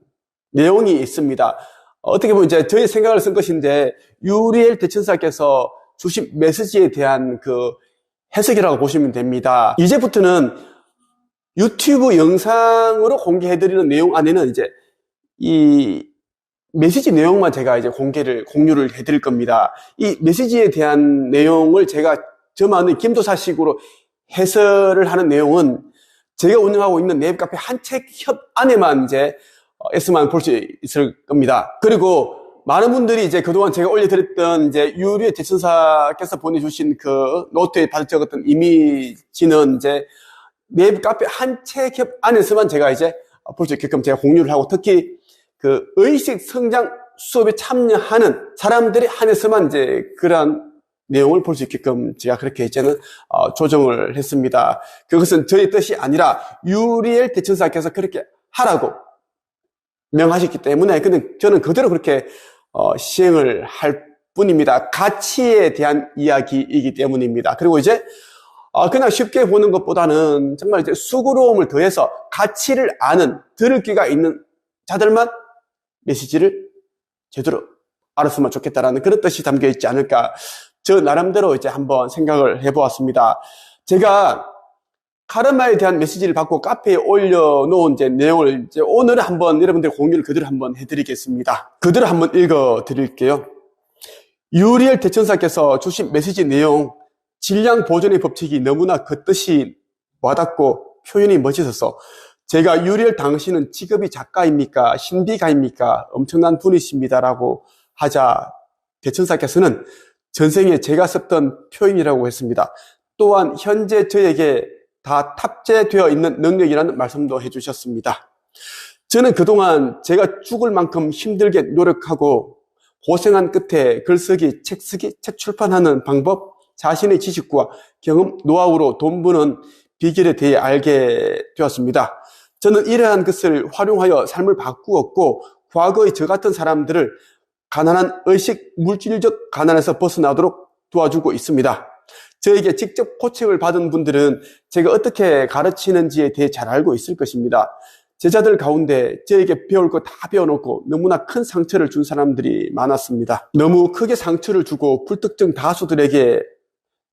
내용이 있습니다. 어떻게 보면 이제 저의 생각을 쓴 것인데 유리엘 대천사께서 주신 메시지에 대한 그 해석이라고 보시면 됩니다. 이제부터는 유튜브 영상으로 공개해드리는 내용 안에는 이제 이 메시지 내용만 제가 이제 공유를 해드릴 겁니다. 이 메시지에 대한 내용을 제가 저만의 김도사식으로 해설을 하는 내용은 제가 운영하고 있는 네이버카페 한책협 안에만 이제 에서만 볼 수 있을 겁니다. 그리고 많은 분들이 이제 그동안 제가 올려드렸던 이제 유리의 대천사께서 보내주신 그 노트에 적었던 이미지는 이제 네이버카페 한책협 안에서만 제가 이제 볼 수 있게끔 제가 공유를 하고, 특히 그 의식 성장 수업에 참여하는 사람들이 한해서만 이제 그러한 내용을 볼 수 있게끔 제가 그렇게 이제는 조정을 했습니다. 그것은 저의 뜻이 아니라 유리엘 대천사께서 그렇게 하라고 명하셨기 때문에 근데 저는 그대로 그렇게 시행을 할 뿐입니다. 가치에 대한 이야기이기 때문입니다. 그리고 이제 그냥 쉽게 보는 것보다는 정말 이제 수고로움을 더해서 가치를 아는, 들을 귀가 있는 자들만 메시지를 제대로 알았으면 좋겠다라는 그런 뜻이 담겨 있지 않을까, 저 나름대로 이제 한번 생각을 해보았습니다. 제가 카르마에 대한 메시지를 받고 카페에 올려놓은 이제 내용을 이제 오늘 한번 여러분들 공유를 그대로 한번 해드리겠습니다. 그대로 한번 읽어드릴게요. 유리엘 대천사께서 주신 메시지 내용, 질량 보존의 법칙이 너무나 그 뜻이 와닿고 표현이 멋있어서 제가 유리엘 당신은 직업이 작가입니까? 신비가입니까? 엄청난 분이십니다라고 하자 대천사께서는 전생에 제가 썼던 표현이라고 했습니다. 또한 현재 저에게 다 탑재되어 있는 능력이라는 말씀도 해주셨습니다. 저는 그동안 제가 죽을 만큼 힘들게 노력하고 고생한 끝에 글쓰기, 책쓰기, 책 출판하는 방법, 자신의 지식과 경험, 노하우로 돈 버는 비결에 대해 알게 되었습니다. 저는 이러한 것을 활용하여 삶을 바꾸었고 과거의 저 같은 사람들을 가난한 의식, 물질적 가난에서 벗어나도록 도와주고 있습니다. 저에게 직접 코칭을 받은 분들은 제가 어떻게 가르치는지에 대해 잘 알고 있을 것입니다. 제자들 가운데 저에게 배울 거 다 배워놓고 너무나 큰 상처를 준 사람들이 많았습니다. 너무 크게 상처를 주고 불특정 다수들에게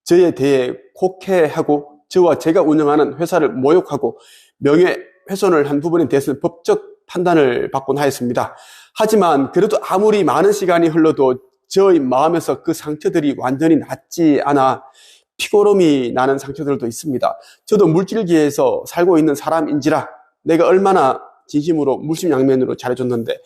저에 대해 곡해하고 저와 제가 운영하는 회사를 모욕하고 명예훼손을 한 부분에 대해서는 법적 판단을 받곤 하였습니다. 하지만 그래도 아무리 많은 시간이 흘러도 저의 마음에서 그 상처들이 완전히 낫지 않아 피고름이 나는 상처들도 있습니다. 저도 물질계에서 살고 있는 사람인지라 내가 얼마나 진심으로 물심양면으로 잘해줬는데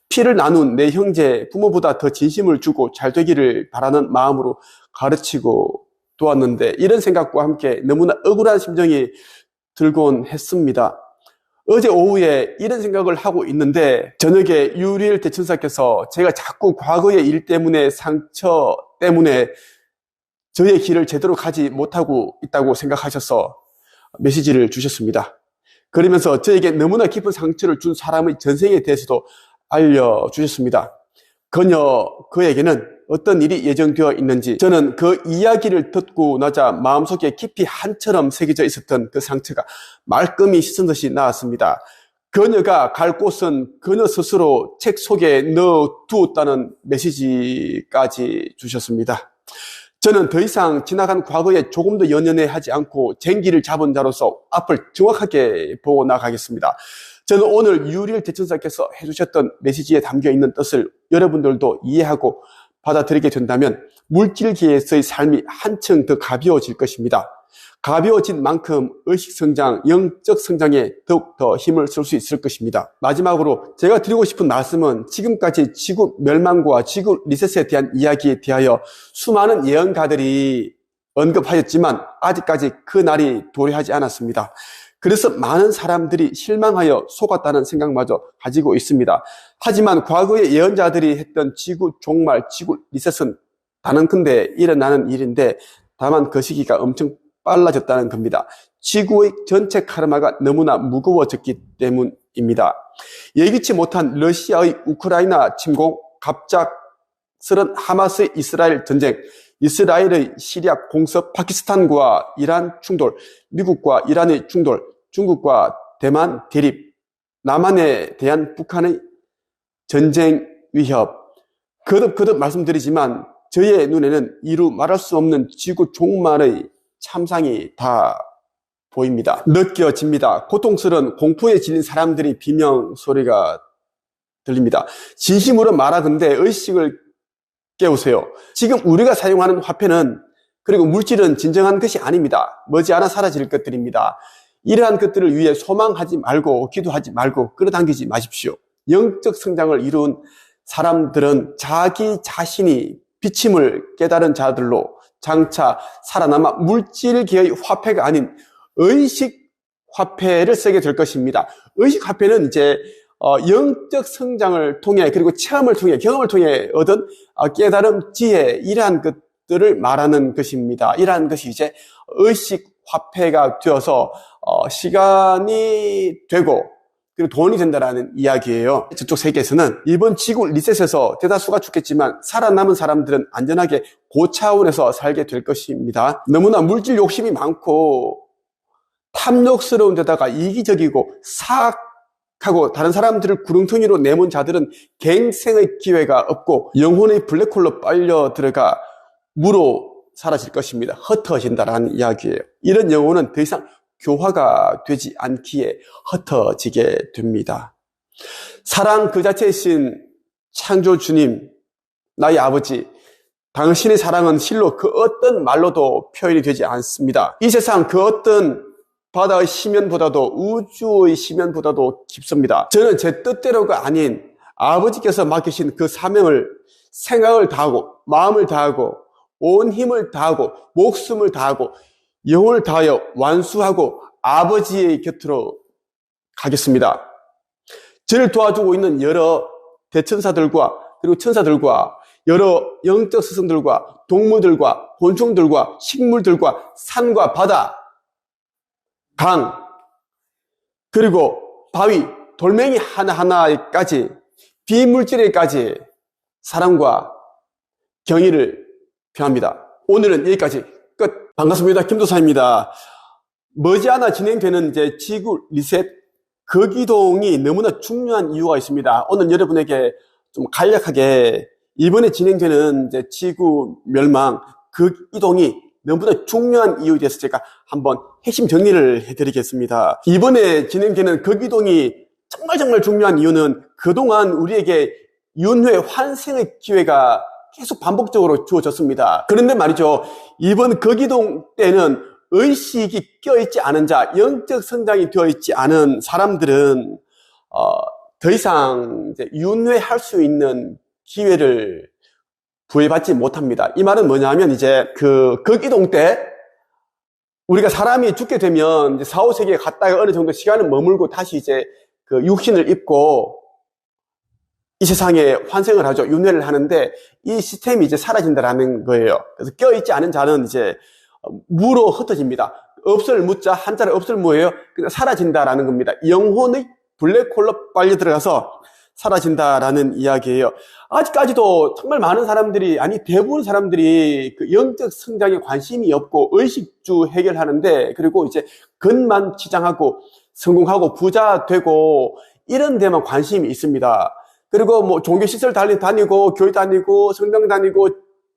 피를 나눈 내 형제 부모보다 더 진심을 주고 잘 되기를 바라는 마음으로 가르치고 도왔는데 이런 생각과 함께 너무나 억울한 심정이 들곤 했습니다. 어제 오후에 이런 생각을 하고 있는데 저녁에 유리엘 대천사께서 제가 자꾸 과거의 일 때문에 상처 때문에 저의 길을 제대로 가지 못하고 있다고 생각하셔서 메시지를 주셨습니다. 그러면서 저에게 너무나 깊은 상처를 준 사람의 전생에 대해서도 알려주셨습니다. 그에게는 어떤 일이 예정되어 있는지 저는 그 이야기를 듣고 나자 마음속에 깊이 한처럼 새겨져 있었던 그 상처가 말끔히 씻은 듯이 나았습니다. 그녀가 갈 곳은 그녀 스스로 책 속에 넣어두었다는 메시지까지 주셨습니다. 저는 더 이상 지나간 과거에 조금도 연연해하지 않고 쟁기를 잡은 자로서 앞을 정확하게 보고 나가겠습니다. 저는 오늘 유리엘 대천사께서 해주셨던 메시지에 담겨있는 뜻을 여러분들도 이해하고 받아들이게 된다면 물질계에서의 삶이 한층 더 가벼워질 것입니다. 가벼워진 만큼 의식성장, 영적 성장에 더욱 더 힘을 쓸 수 있을 것입니다. 마지막으로 제가 드리고 싶은 말씀은 지금까지 지구 멸망과 지구 리셋에 대한 이야기에 대하여 수많은 예언가들이 언급하였지만 아직까지 그 날이 도래하지 않았습니다. 그래서 많은 사람들이 실망하여 속았다는 생각마저 가지고 있습니다. 하지만 과거의 예언자들이 했던 지구 종말, 지구 리셋은 단언컨대 일어나는 일인데 다만 그 시기가 엄청 빨라졌다는 겁니다. 지구의 전체 카르마가 너무나 무거워졌기 때문입니다. 예기치 못한 러시아의 우크라이나 침공, 갑작스런 하마스의 이스라엘 전쟁, 이스라엘의 시리아 공습, 파키스탄과 이란 충돌, 미국과 이란의 충돌, 중국과 대만 대립, 남한에 대한 북한의 전쟁 위협, 거듭 말씀드리지만 저의 눈에는 이루 말할 수 없는 지구 종말의 참상이 다 보입니다. 느껴집니다. 고통스러운 공포에 질린 사람들이 비명 소리가 들립니다. 진심으로 말하건대 의식을 깨우세요. 지금 우리가 사용하는 화폐는 그리고 물질은 진정한 것이 아닙니다. 머지않아 사라질 것들입니다. 이러한 것들을 위해 소망하지 말고 기도하지 말고 끌어당기지 마십시오. 영적 성장을 이룬 사람들은 자기 자신이 비침을 깨달은 자들로 장차 살아남아 물질계의 화폐가 아닌 의식 화폐를 쓰게 될 것입니다. 의식 화폐는 이제 영적 성장을 통해 그리고 체험을 통해 경험을 통해 얻은 깨달음, 지혜 이러한 것들을 말하는 것입니다. 이러한 것이 이제 의식 화폐가 되어서 시간이 되고 그리고 돈이 된다라는 이야기예요. 저쪽 세계에서는 이번 지구 리셋에서 대다수가 죽겠지만 살아남은 사람들은 안전하게 고차원에서 살게 될 것입니다. 너무나 물질 욕심이 많고 탐욕스러운 데다가 이기적이고 사악하고 다른 사람들을 구렁텅이로 내몬 자들은 갱생의 기회가 없고 영혼의 블랙홀로 빨려 들어가 무로 사라질 것입니다. 흩어진다라는 이야기예요. 이런 영혼은 더 이상 교화가 되지 않기에 흩어지게 됩니다. 사랑 그 자체이신 창조 주님, 나의 아버지, 당신의 사랑은 실로 그 어떤 말로도 표현이 되지 않습니다. 이 세상 그 어떤 바다의 심연보다도 우주의 심연보다도 깊습니다. 저는 제 뜻대로가 아닌 아버지께서 맡기신 그 사명을 생각을 다하고 마음을 다하고 온 힘을 다하고 목숨을 다하고 영혼을 다하여 완수하고 아버지의 곁으로 가겠습니다. 저를 도와주고 있는 여러 대천사들과 그리고 천사들과 여러 영적 스승들과 동물들과 곤충들과 식물들과 산과 바다, 강, 그리고 바위, 돌멩이 하나하나까지 비물질에까지 사랑과 경의를 표합니다. 오늘은 여기까지 끝. 반갑습니다. 김도사입니다. 머지않아 진행되는 이제 지구 리셋 거기동이 너무나 중요한 이유가 있습니다. 오늘 여러분에게 좀 간략하게 이번에 진행되는 이제 지구 멸망 거기동이 너무나 중요한 이유에 대해서 제가 한번 핵심 정리를 해드리겠습니다. 이번에 진행되는 거기동이 정말 중요한 이유는 그동안 우리에게 윤회 환생의 기회가 계속 반복적으로 주어졌습니다. 그런데 말이죠. 이번 거기동 때는 의식이 껴있지 않은 자, 영적 성장이 되어있지 않은 사람들은 더 이상 이제 윤회할 수 있는 기회를 부여받지 못합니다. 이 말은 뭐냐면 이제 거기동 때 우리가 사람이 죽게 되면 이제 4, 5세기에 갔다가 어느 정도 시간을 머물고 다시 이제 그 육신을 입고 이 세상에 환생을 하죠. 윤회를 하는데 이 시스템이 이제 사라진다라는 거예요. 그래서 껴있지 않은 자는 이제 무로 흩어집니다. 없을 무자, 한자를 없을 무예요. 그냥 사라진다라는 겁니다. 영혼의 블랙홀로 빨려 들어가서 사라진다라는 이야기예요. 아직까지도 정말 많은 사람들이, 아니 대부분 사람들이 그 영적 성장에 관심이 없고 의식주 해결하는데, 그리고 이제 겉만 치장하고 성공하고 부자 되고 이런 데만 관심이 있습니다. 그리고 뭐 종교시설 다니고 교회 다니고 성당 다니고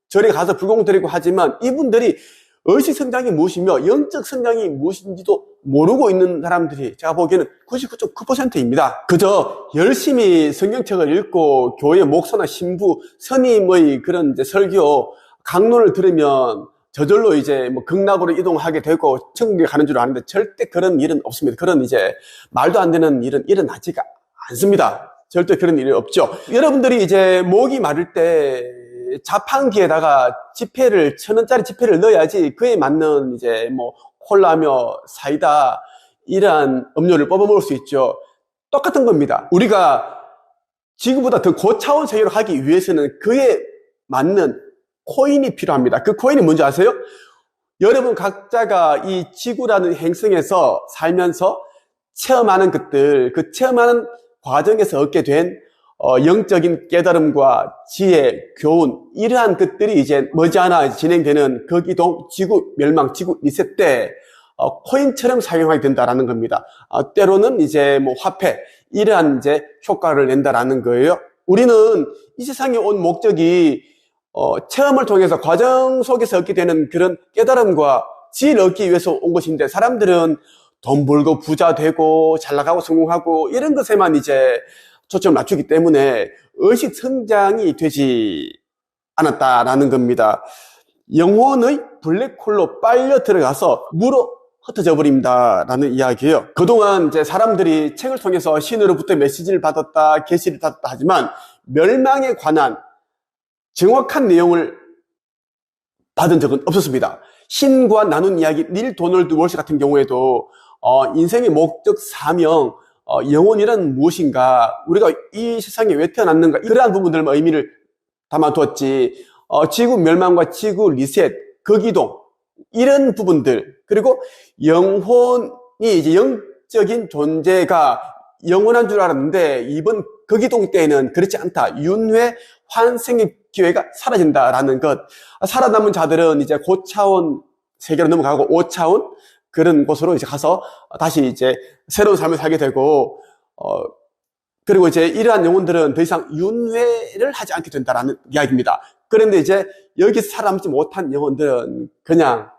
절에 가서 불공 드리고 하지만 이분들이 의식 성장이 무엇이며 영적 성장이 무엇인지도 모르고 있는 사람들이 제가 보기에는 99.9%입니다. 그저 열심히 성경책을 읽고 교회 목사나 신부, 스님의 그런 이제 설교, 강론을 들으면 저절로 이제 뭐 극락으로 이동하게 되고 천국에 가는 줄 아는데 절대 그런 일은 없습니다. 그런 이제 말도 안 되는 일은 일어나지가 않습니다. 절대 그런 일이 없죠. 여러분들이 이제 목이 마를 때 자판기에다가 지폐를 1,000원짜리 지폐를 넣어야지 그에 맞는 이제 뭐 콜라며 사이다 이러한 음료를 뽑아 먹을 수 있죠. 똑같은 겁니다. 우리가 지구보다 더 고차원 세계로 하기 위해서는 그에 맞는 코인이 필요합니다. 그 코인이 뭔지 아세요? 여러분 각자가 이 지구라는 행성에서 살면서 체험하는 것들, 그 체험하는 과정에서 얻게 된 영적인 깨달음과 지혜, 교훈 이러한 것들이 이제 머지않아 진행되는 거기동 지구 멸망, 지구 리셋 때 코인처럼 사용하게 된다라는 겁니다. 때로는 이제 뭐 화폐 이러한 이제 효과를 낸다라는 거예요. 우리는 이 세상에 온 목적이 체험을 통해서 과정 속에서 얻게 되는 그런 깨달음과 지혜를 얻기 위해서 온 것인데, 사람들은 돈 벌고 부자 되고 잘 나가고 성공하고 이런 것에만 이제 초점을 맞추기 때문에 의식 성장이 되지 않았다라는 겁니다. 영혼의 블랙홀로 빨려 들어가서 물어 흩어져 버립니다라는 이야기예요. 그동안 이제 사람들이 책을 통해서 신으로부터 메시지를 받았다, 계시를 받았다 하지만 멸망에 관한 정확한 내용을 받은 적은 없었습니다. 신과 나눈 이야기, 닐 도널드 월시 같은 경우에도 인생의 목적, 사명, 영혼이란 무엇인가, 우리가 이 세상에 왜 태어났는가, 그러한 부분들만 의미를 담아두었지, 지구 멸망과 지구 리셋, 극이동, 이런 부분들, 그리고 영혼이 이제 영적인 존재가 영원한 줄 알았는데, 이번 극이동 때에는 그렇지 않다. 윤회, 환생의 기회가 사라진다라는 것. 살아남은 자들은 이제 고차원 세계로 넘어가고 5차원 그런 곳으로 이제 가서 다시 이제 새로운 삶을 살게 되고, 그리고 이제 이러한 영혼들은 더 이상 윤회를 하지 않게 된다라는 이야기입니다. 그런데 이제 여기서 살아남지 못한 영혼들은 그냥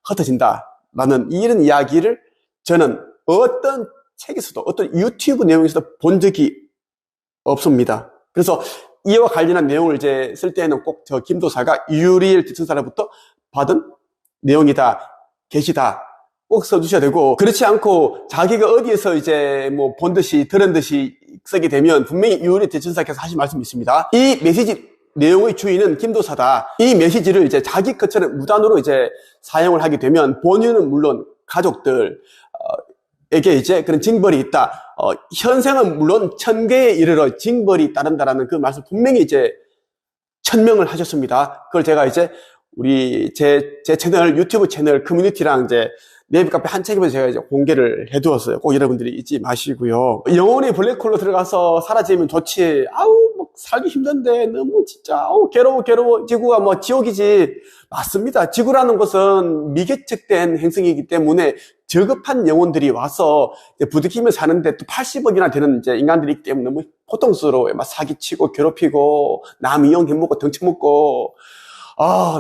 흩어진다라는 이런 이야기를 저는 어떤 책에서도 어떤 유튜브 내용에서도 본 적이 없습니다. 그래서 이와 관련한 내용을 이제 쓸 때에는 꼭 저 김도사가 유리엘 대천사로부터 받은 내용이다, 계시다 꼭 써주셔야 되고, 그렇지 않고 자기가 어디에서 이제 뭐 본 듯이 들은 듯이 쓰게 되면 분명히 유리엘 대천사께서 하신 말씀이 있습니다. 이 메시지 내용의 주인은 김도사다. 이 메시지를 이제 자기 것처럼 무단으로 이제 사용을 하게 되면 본인은 물론 가족들 에게 이제 그런 징벌이 있다. 현생은 물론 1000개에 이르러 징벌이 따른다라는 그 말씀 분명히 이제 천명을 하셨습니다. 그걸 제가 이제 우리 제 채널, 유튜브 채널 커뮤니티랑 이제 네이버 카페 한 책임에서 제가 이제 공개를 해두었어요. 꼭 여러분들이 잊지 마시고요. 영혼이 블랙홀로 들어가서 사라지면 좋지. 아우, 뭐 살기 힘든데 너무 진짜 아우 괴로워. 지구가 뭐 지옥이지. 맞습니다. 지구라는 것은 미개척된 행성이기 때문에 저급한 영혼들이 와서 부득이며 사는데 또 80억이나 되는 이제 인간들이 있기 때문에 너무 고통스러워요. 막 사기치고 괴롭히고 남 이용해먹고 덩쳐먹고.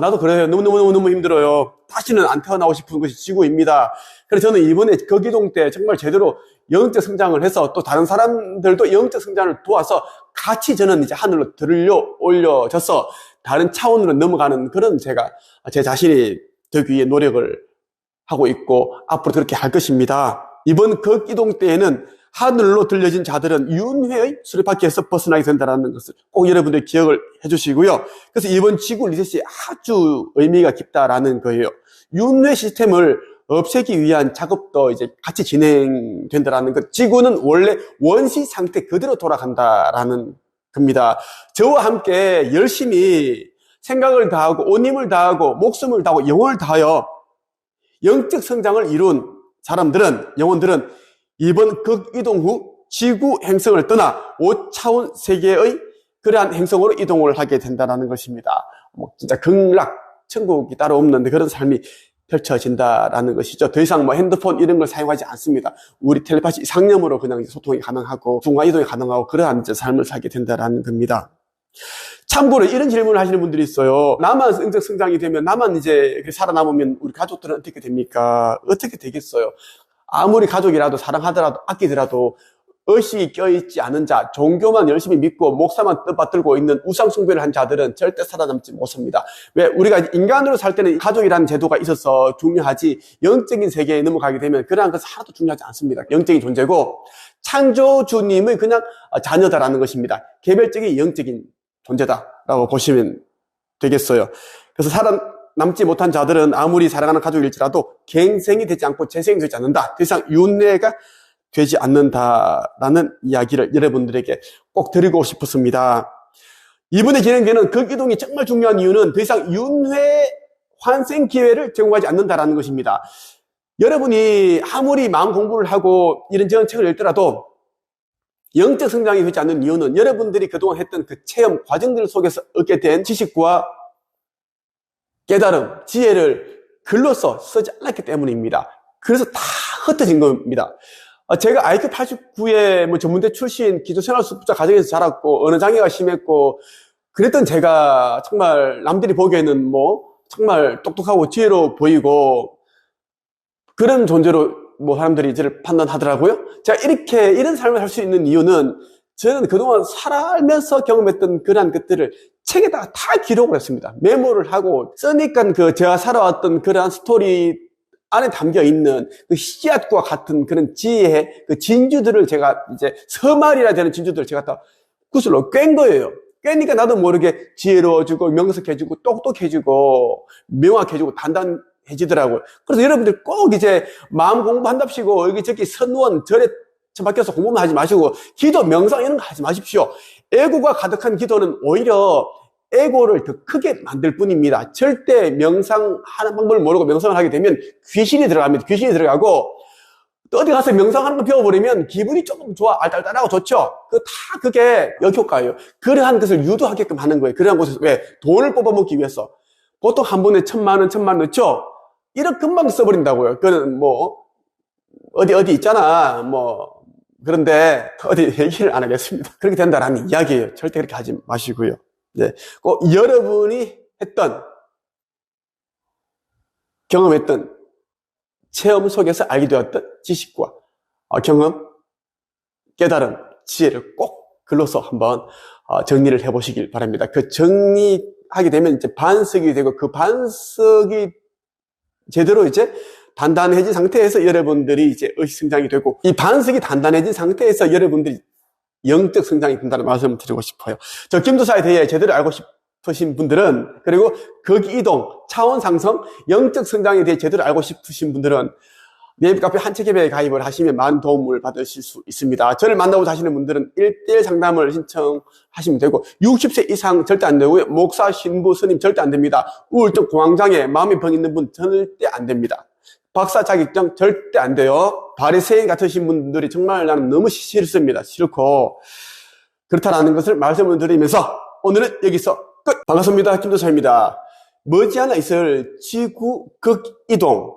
나도 그래요. 너무 힘들어요. 다시는 안 태어나고 싶은 것이 지구입니다. 그래서 저는 이번에 거기동 때 정말 제대로 영적 성장을 해서 또 다른 사람들도 영적 성장을 도와서 같이 저는 이제 하늘로 들려 올려져서 다른 차원으로 넘어가는 그런 제가 제 자신이 되기 위해 노력을 하고 있고 앞으로 그렇게 할 것입니다. 이번 극이동 때에는 하늘로 들려진 자들은 윤회의 수레바퀴에서 벗어나게 된다는 것을 꼭 여러분들 기억을 해주시고요. 그래서 이번 지구 리셋이 아주 의미가 깊다라는 거예요. 윤회 시스템을 없애기 위한 작업도 이제 같이 진행된다라는 것. 지구는 원래 원시 상태 그대로 돌아간다라는 겁니다. 저와 함께 열심히 생각을 다하고 온 힘을 다하고 목숨을 다하고 영혼을 다하여 영적 성장을 이룬 사람들은, 영혼들은 이번 극이동 후 지구 행성을 떠나 5차원 세계의 그러한 행성으로 이동을 하게 된다는 것입니다. 뭐 진짜 극락, 천국이 따로 없는데 그런 삶이 펼쳐진다라는 것이죠. 더 이상 뭐 핸드폰 이런 걸 사용하지 않습니다. 우리 텔레파시 상념으로 그냥 소통이 가능하고 중간 이동이 가능하고 그러한 이제 삶을 살게 된다라는 겁니다. 참고로 이런 질문을 하시는 분들이 있어요. 나만 영적 성장이 되면, 나만 이제 살아남으면 우리 가족들은 어떻게 됩니까? 어떻게 되겠어요? 아무리 가족이라도 사랑하더라도 아끼더라도 의식이 껴있지 않은 자, 종교만 열심히 믿고 목사만 떠받들고 있는 우상 숭배를 한 자들은 절대 살아남지 못합니다. 왜? 우리가 인간으로 살 때는 가족이라는 제도가 있어서 중요하지, 영적인 세계에 넘어가게 되면 그러한 것은 하나도 중요하지 않습니다. 영적인 존재고 창조주님의 그냥 자녀다라는 것입니다. 개별적인 영적인 존재다라고 보시면 되겠어요. 그래서 살아남지 못한 자들은 아무리 사랑하는 가족일지라도 갱생이 되지 않고 재생이 되지 않는다. 더 이상 윤회가 되지 않는다라는 이야기를 여러분들에게 꼭 드리고 싶었습니다. 이번에 진행되는 극이동이 정말 중요한 이유는 더 이상 윤회 환생 기회를 제공하지 않는다라는 것입니다. 여러분이 아무리 마음 공부를 하고 이런저런 책을 읽더라도 영적 성장이 되지 않는 이유는 여러분들이 그동안 했던 그 체험 과정들 속에서 얻게 된 지식과 깨달음, 지혜를 글로써 쓰지 않았기 때문입니다. 그래서 다 흩어진 겁니다. 제가 IQ 89의 뭐 전문대 출신 기초생활수급자 가정에서 자랐고, 언어 장애가 심했고, 그랬던 제가 정말 남들이 보기에는 뭐 정말 똑똑하고 지혜로 보이고 그런 존재로 뭐 사람들이 저를 판단하더라고요. 제가 이런 삶을 할 수 있는 이유는 저는 그동안 살면서 경험했던 그러한 것들을 책에다가 다 기록을 했습니다. 메모를 하고 쓰니까 제가 살아왔던 그러한 스토리 안에 담겨 있는 그 씨앗과 같은 그런 지혜의 그 진주들을 제가 이제 서말이라 되는 진주들을 제가 다 구슬로 꿰은 거예요. 꿰니까 나도 모르게 지혜로워지고 명석해지고 똑똑해지고 명확해지고 단단해지더라고요. 그래서 여러분들 꼭 이제 마음 공부한답시고 여기저기 선원 절에 처박혀서 공부만 하지 마시고 기도 명상 이런 거 하지 마십시오. 에고가 가득한 기도는 오히려 에고를 더 크게 만들 뿐입니다. 절대 명상하는 방법을 모르고 명상을 하게 되면 귀신이 들어갑니다. 귀신이 들어가고 또 어디 가서 명상하는 거 배워버리면 기분이 조금 좋아, 알딸딸하고 좋죠? 그게 역효과예요. 그러한 것을 유도하게끔 하는 거예요. 그러한 곳에서 왜? 돈을 뽑아먹기 위해서. 보통 한 번에 1,000만 원 넣죠? 1억 금방 써버린다고요. 그는 뭐, 어디 있잖아. 뭐, 그런데 어디 얘기를 안 하겠습니다. 그렇게 된다라는 이야기예요. 절대 그렇게 하지 마시고요. 네. 꼭 여러분이 했던, 경험했던, 체험 속에서 알게 되었던 지식과 경험, 깨달음, 지혜를 꼭 글로서 한번 정리를 해보시길 바랍니다. 그 정리하게 되면 이제 반석이 되고 그 반석이 제대로 이제 단단해진 상태에서 여러분들이 이제 의식 성장이 되고 이 반석이 단단해진 상태에서 여러분들이 영적 성장이 된다는 말씀을 드리고 싶어요. 저 김도사에 대해 제대로 알고 싶으신 분들은 그리고 거기 이동, 차원 상승, 영적 성장에 대해 제대로 알고 싶으신 분들은 네이버 카페 한책협회에 가입을 하시면 많은 도움을 받으실 수 있습니다. 저를 만나고 하시는 분들은 1대1 상담을 신청하시면 되고 60세 이상 절대 안 되고요. 목사, 신부, 스님 절대 안 됩니다. 우울증, 공황장애, 마음의 병 있는 분 절대 안 됩니다. 박사 자격증 절대 안 돼요. 바리새인 같으신 분들이 정말 나는 너무 싫습니다. 싫고 그렇다는 것을 말씀을 드리면서 오늘은 여기서 끝! 반갑습니다. 김도사입니다. 머지않아 있을 지구 극이동,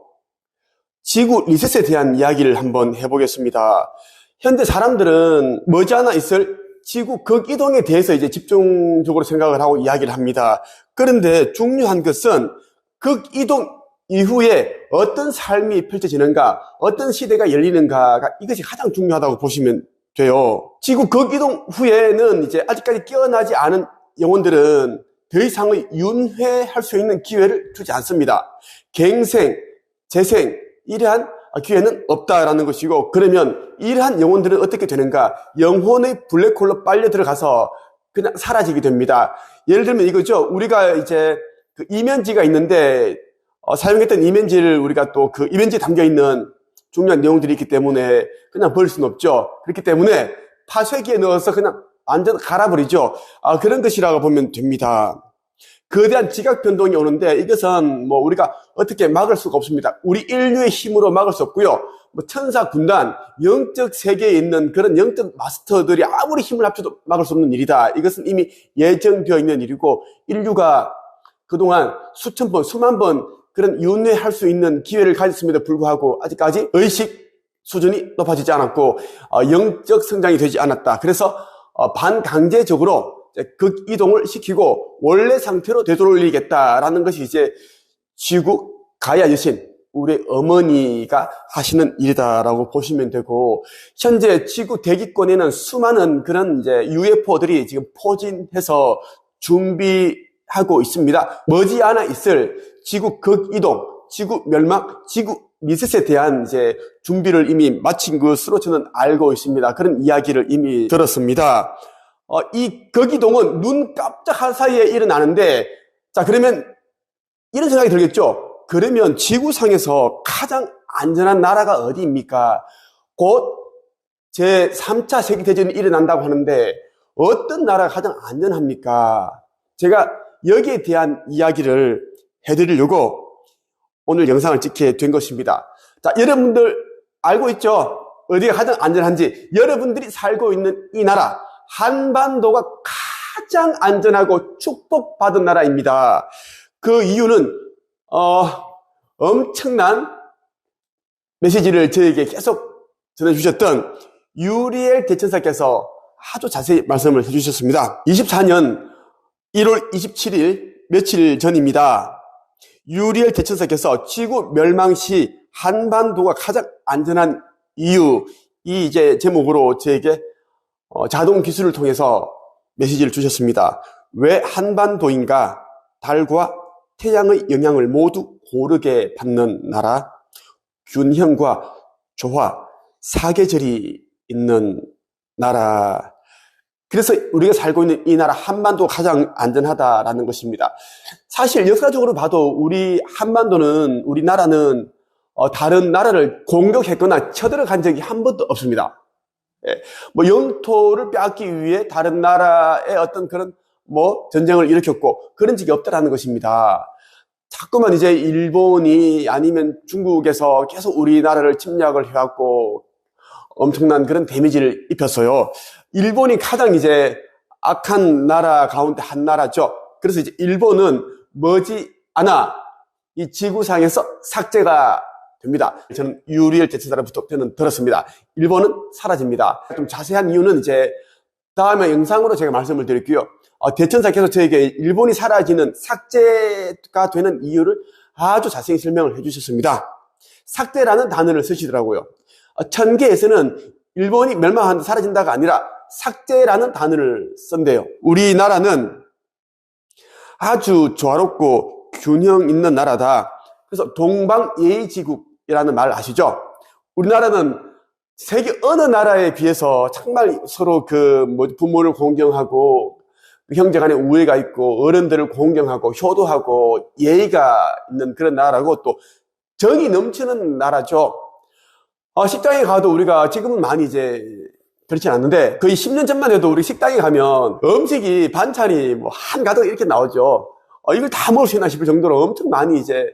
지구 리셋에 대한 이야기를 한번 해보겠습니다. 현재 사람들은 머지않아 있을 지구 극이동에 대해서 이제 집중적으로 생각을 하고 이야기를 합니다. 그런데 중요한 것은 극이동 이후에 어떤 삶이 펼쳐지는가, 어떤 시대가 열리는가가 이것이 가장 중요하다고 보시면 돼요. 지구 극이동 후에는 이제 아직까지 깨어나지 않은 영혼들은 더 이상의 윤회할 수 있는 기회를 주지 않습니다. 갱생, 재생, 이러한 기회는 없다라는 것이고, 그러면 이러한 영혼들은 어떻게 되는가? 영혼의 블랙홀로 빨려 들어가서 그냥 사라지게 됩니다. 예를 들면 이거죠. 우리가 이제 그 이면지가 있는데 사용했던 이면지를 우리가 또 그 이면지에 담겨 있는 중요한 내용들이 있기 때문에 그냥 버릴 수는 없죠. 그렇기 때문에 파쇄기에 넣어서 그냥 완전 갈아버리죠. 그런 것이라고 보면 됩니다. 거대한 지각 변동이 오는데 이것은 뭐 우리가 어떻게 막을 수가 없습니다. 우리 인류의 힘으로 막을 수 없고요. 뭐 천사 군단, 영적 세계에 있는 그런 영적 마스터들이 아무리 힘을 합쳐도 막을 수 없는 일이다. 이것은 이미 예정되어 있는 일이고 인류가 그동안 수천 번, 수만 번 그런 윤회할 수 있는 기회를 가졌음에도 불구하고 아직까지 의식 수준이 높아지지 않았고 영적 성장이 되지 않았다. 그래서 반강제적으로 극이동을 시키고 원래 상태로 되돌리겠다라는 것이 이제 지구 가야 여신, 우리 어머니가 하시는 일이다라고 보시면 되고, 현재 지구 대기권에는 수많은 그런 이제 UFO들이 지금 포진해서 준비하고 있습니다. 머지않아 있을 지구 극이동, 지구 멸망, 지구 리셋에 대한 이제 준비를 이미 마친 것으로 저는 알고 있습니다. 그런 이야기를 이미 들었습니다. 이 극이동은 눈 깜짝할 사이에 일어나는데, 자, 그러면 이런 생각이 들겠죠? 그러면 지구상에서 가장 안전한 나라가 어디입니까? 곧 제3차 세계대전이 일어난다고 하는데, 어떤 나라가 가장 안전합니까? 제가 여기에 대한 이야기를 해드리려고 오늘 영상을 찍게 된 것입니다. 자, 여러분들 알고 있죠? 어디가 가장 안전한지. 여러분들이 살고 있는 이 나라, 한반도가 가장 안전하고 축복받은 나라입니다. 그 이유는 엄청난 메시지를 저에게 계속 전해주셨던 유리엘 대천사께서 아주 자세히 말씀을 해주셨습니다. 24년 1월 27일 며칠 전입니다. 유리엘 대천사께서 지구 멸망 시 한반도가 가장 안전한 이유, 이 이제 제목으로 저에게 자동 기술을 통해서 메시지를 주셨습니다. 왜 한반도인가? 달과 태양의 영향을 모두 고르게 받는 나라, 균형과 조화, 사계절이 있는 나라. 그래서 우리가 살고 있는 이 나라 한반도가 가장 안전하다라는 것입니다. 사실 역사적으로 봐도 우리 한반도는, 우리나라는 다른 나라를 공격했거나 쳐들어간 적이 한 번도 없습니다. 예, 뭐 영토를 빼앗기 위해 다른 나라의 어떤 그런 전쟁을 일으켰고 그런 적이 없다라는 것입니다. 자꾸만 이제 일본이 아니면 중국에서 계속 우리나라를 침략을 해왔고 엄청난 그런 데미지를 입혔어요. 일본이 가장 이제 악한 나라 가운데 한 나라죠. 그래서 이제 일본은 머지않아 이 지구상에서 삭제가 됩니다. 저는 유리엘 대천사로부터 저는 들었습니다. 일본은 사라집니다. 좀 자세한 이유는 이제 다음에 영상으로 제가 말씀을 드릴게요. 대천사께서 저에게 일본이 사라지는, 삭제가 되는 이유를 아주 자세히 설명을 해주셨습니다. 삭제라는 단어를 쓰시더라고요. 천계에서는 일본이 멸망한다, 사라진다가 아니라 삭제라는 단어를 쓴대요. 우리나라는 아주 조화롭고 균형 있는 나라다. 그래서 동방예의지국이라는 말 아시죠? 우리나라는 세계 어느 나라에 비해서 정말 서로 부모를 공경하고 형제 간에 우애가 있고 어른들을 공경하고 효도하고 예의가 있는 그런 나라고 또 정이 넘치는 나라죠. 식당에 가도 우리가 지금은 많이 이제 그렇진 않는데 거의 10년 전만 해도 우리 식당에 가면 음식이 반찬이 한가득 이렇게 나오죠. 이걸 다 먹을 수 있나 싶을 정도로 엄청 많이 이제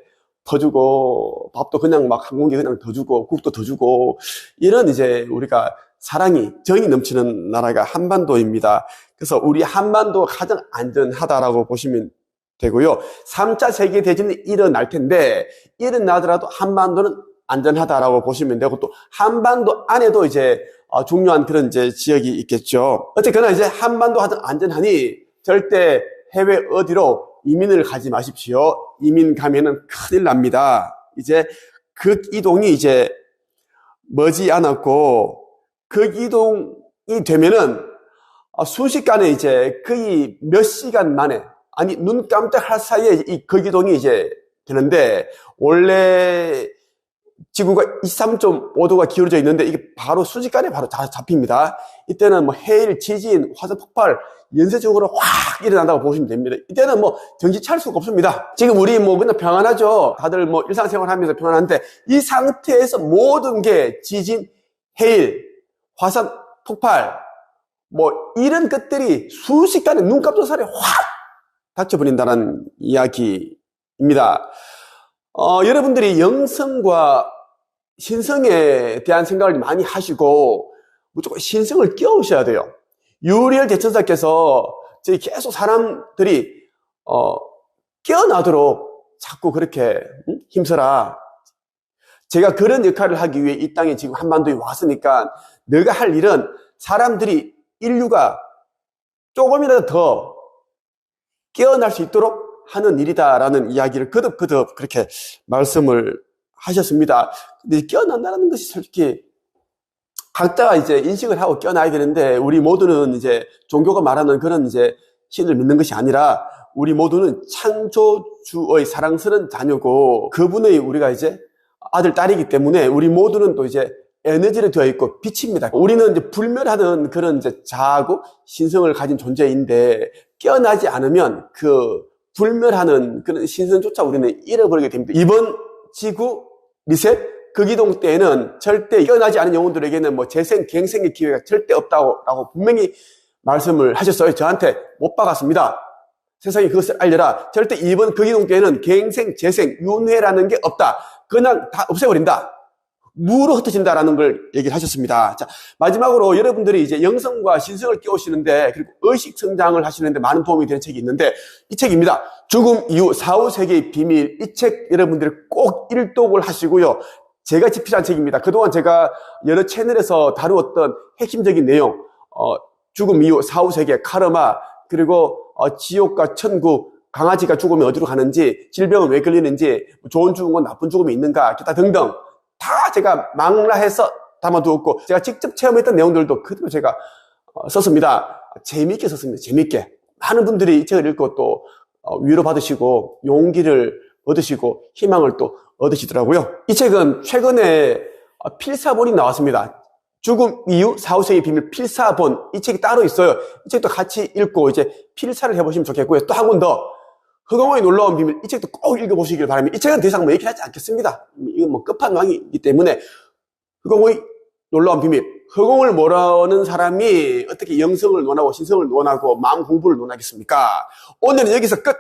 더 주고 밥도 그냥 한 공기 그냥 더 주고 국도 더 주고 이런 이제 우리가 사랑이 정이 넘치는 나라가 한반도입니다. 그래서 우리 한반도가 가장 안전하다라고 보시면 되고요. 3차 세계대전이 일어날 텐데 일어나더라도 한반도는 안전하다라고 보시면 되고 또 한반도 안에도 이제 중요한 그런 이제 지역이 있겠죠. 어쨌거나 이제 한반도 가장 안전하니 절대 해외 어디로 이민을 가지 마십시오. 이민 가면은 큰일 납니다. 이제 극 이동이 이제 머지않았고 극 이동이 되면은 순식간에 이제 거의 몇 시간 만에, 아니 눈 깜짝할 사이에 이 극 이동이 이제 되는데 원래 지구가 23.5도가 기울어져 있는데 이게 바로 순식간에 바로 잡힙니다. 이때는 해일, 지진, 화산 폭발 연쇄적으로 확 일어난다고 보시면 됩니다. 이때는 정신 차릴 수가 없습니다. 지금 우리 그냥 평안하죠. 다들 일상생활 하면서 평안한데 이 상태에서 모든 게 지진, 해일, 화산 폭발 이런 것들이 순식간에 눈 깜짝 사이에 확 닥쳐버린다는 이야기입니다. 여러분들이 영성과 신성에 대한 생각을 많이 하시고 무조건 신성을 끼워오셔야 돼요. 유리엘 대천사께서 저희 계속 사람들이 깨어나도록 자꾸 그렇게 힘써라. 제가 그런 역할을 하기 위해 이 땅에 지금 한반도에 왔으니까 너가 할 일은 사람들이, 인류가 조금이라도 더 깨어날 수 있도록 하는 일이다라는 이야기를 거듭거듭 그렇게 말씀을 하셨습니다. 근데 깨어난다는 것이 솔직히 각자가 이제 인식을 하고 깨어나야 되는데 우리 모두는 이제 종교가 말하는 그런 이제 신을 믿는 것이 아니라 우리 모두는 창조주의 사랑스러운 자녀고 그분의 우리가 이제 아들, 딸이기 때문에 우리 모두는 또 이제 에너지로 되어 있고 빛입니다. 우리는 이제 불멸하는 그런 이제 자아고 신성을 가진 존재인데 깨어나지 않으면 그 불멸하는 그런 신성조차 우리는 잃어버리게 됩니다. 이번 지구 리셋 극이동 때에는 절대 깨어나지 않은 영혼들에게는 재생, 갱생의 기회가 절대 없다고 분명히 말씀을 하셨어요. 저한테 못 박았습니다. 세상에 그것을 알려라. 절대 이번 극이동 때에는 갱생, 재생, 윤회라는 게 없다. 그냥 다 없애버린다. 무로 흩어진다라는 걸 얘기를 하셨습니다. 자, 마지막으로 여러분들이 이제 영성과 신성을 끼우시는데 그리고 의식 성장을 하시는데 많은 도움이 되는 책이 있는데 이 책입니다. 죽음 이후 사후 세계의 비밀. 이 책 여러분들이 꼭 일독을 하시고요. 제가 집필한 책입니다. 그동안 제가 여러 채널에서 다루었던 핵심적인 내용, 죽음 이후 사후 세계, 카르마, 그리고 지옥과 천국, 강아지가 죽으면 어디로 가는지, 질병은 왜 걸리는지, 좋은 죽음과 나쁜 죽음이 있는가, 기타 등등 다 제가 망라해서 담아두었고, 제가 직접 체험했던 내용들도 그대로 제가 썼습니다. 재미있게 썼습니다. 재미있게. 많은 분들이 이 책을 읽고 또 위로받으시고 용기를 얻으시고 희망을 또 얻으시더라고요. 이 책은 최근에 필사본이 나왔습니다. 죽음 이후 사후세계의 비밀 필사본, 이 책이 따로 있어요. 이 책도 같이 읽고 이제 필사를 해보시면 좋겠고요. 또 한 권 더, 허공의 놀라운 비밀, 이 책도 꼭 읽어보시길 바랍니다. 이 책은 더 이상 뭐 얘기하지 않겠습니다. 이건 뭐 끝판왕이기 때문에. 허공의 놀라운 비밀, 허공을 모르는 사람이 어떻게 영성을 논하고 신성을 논하고 마음 공부를 논하겠습니까? 오늘은 여기서 끝!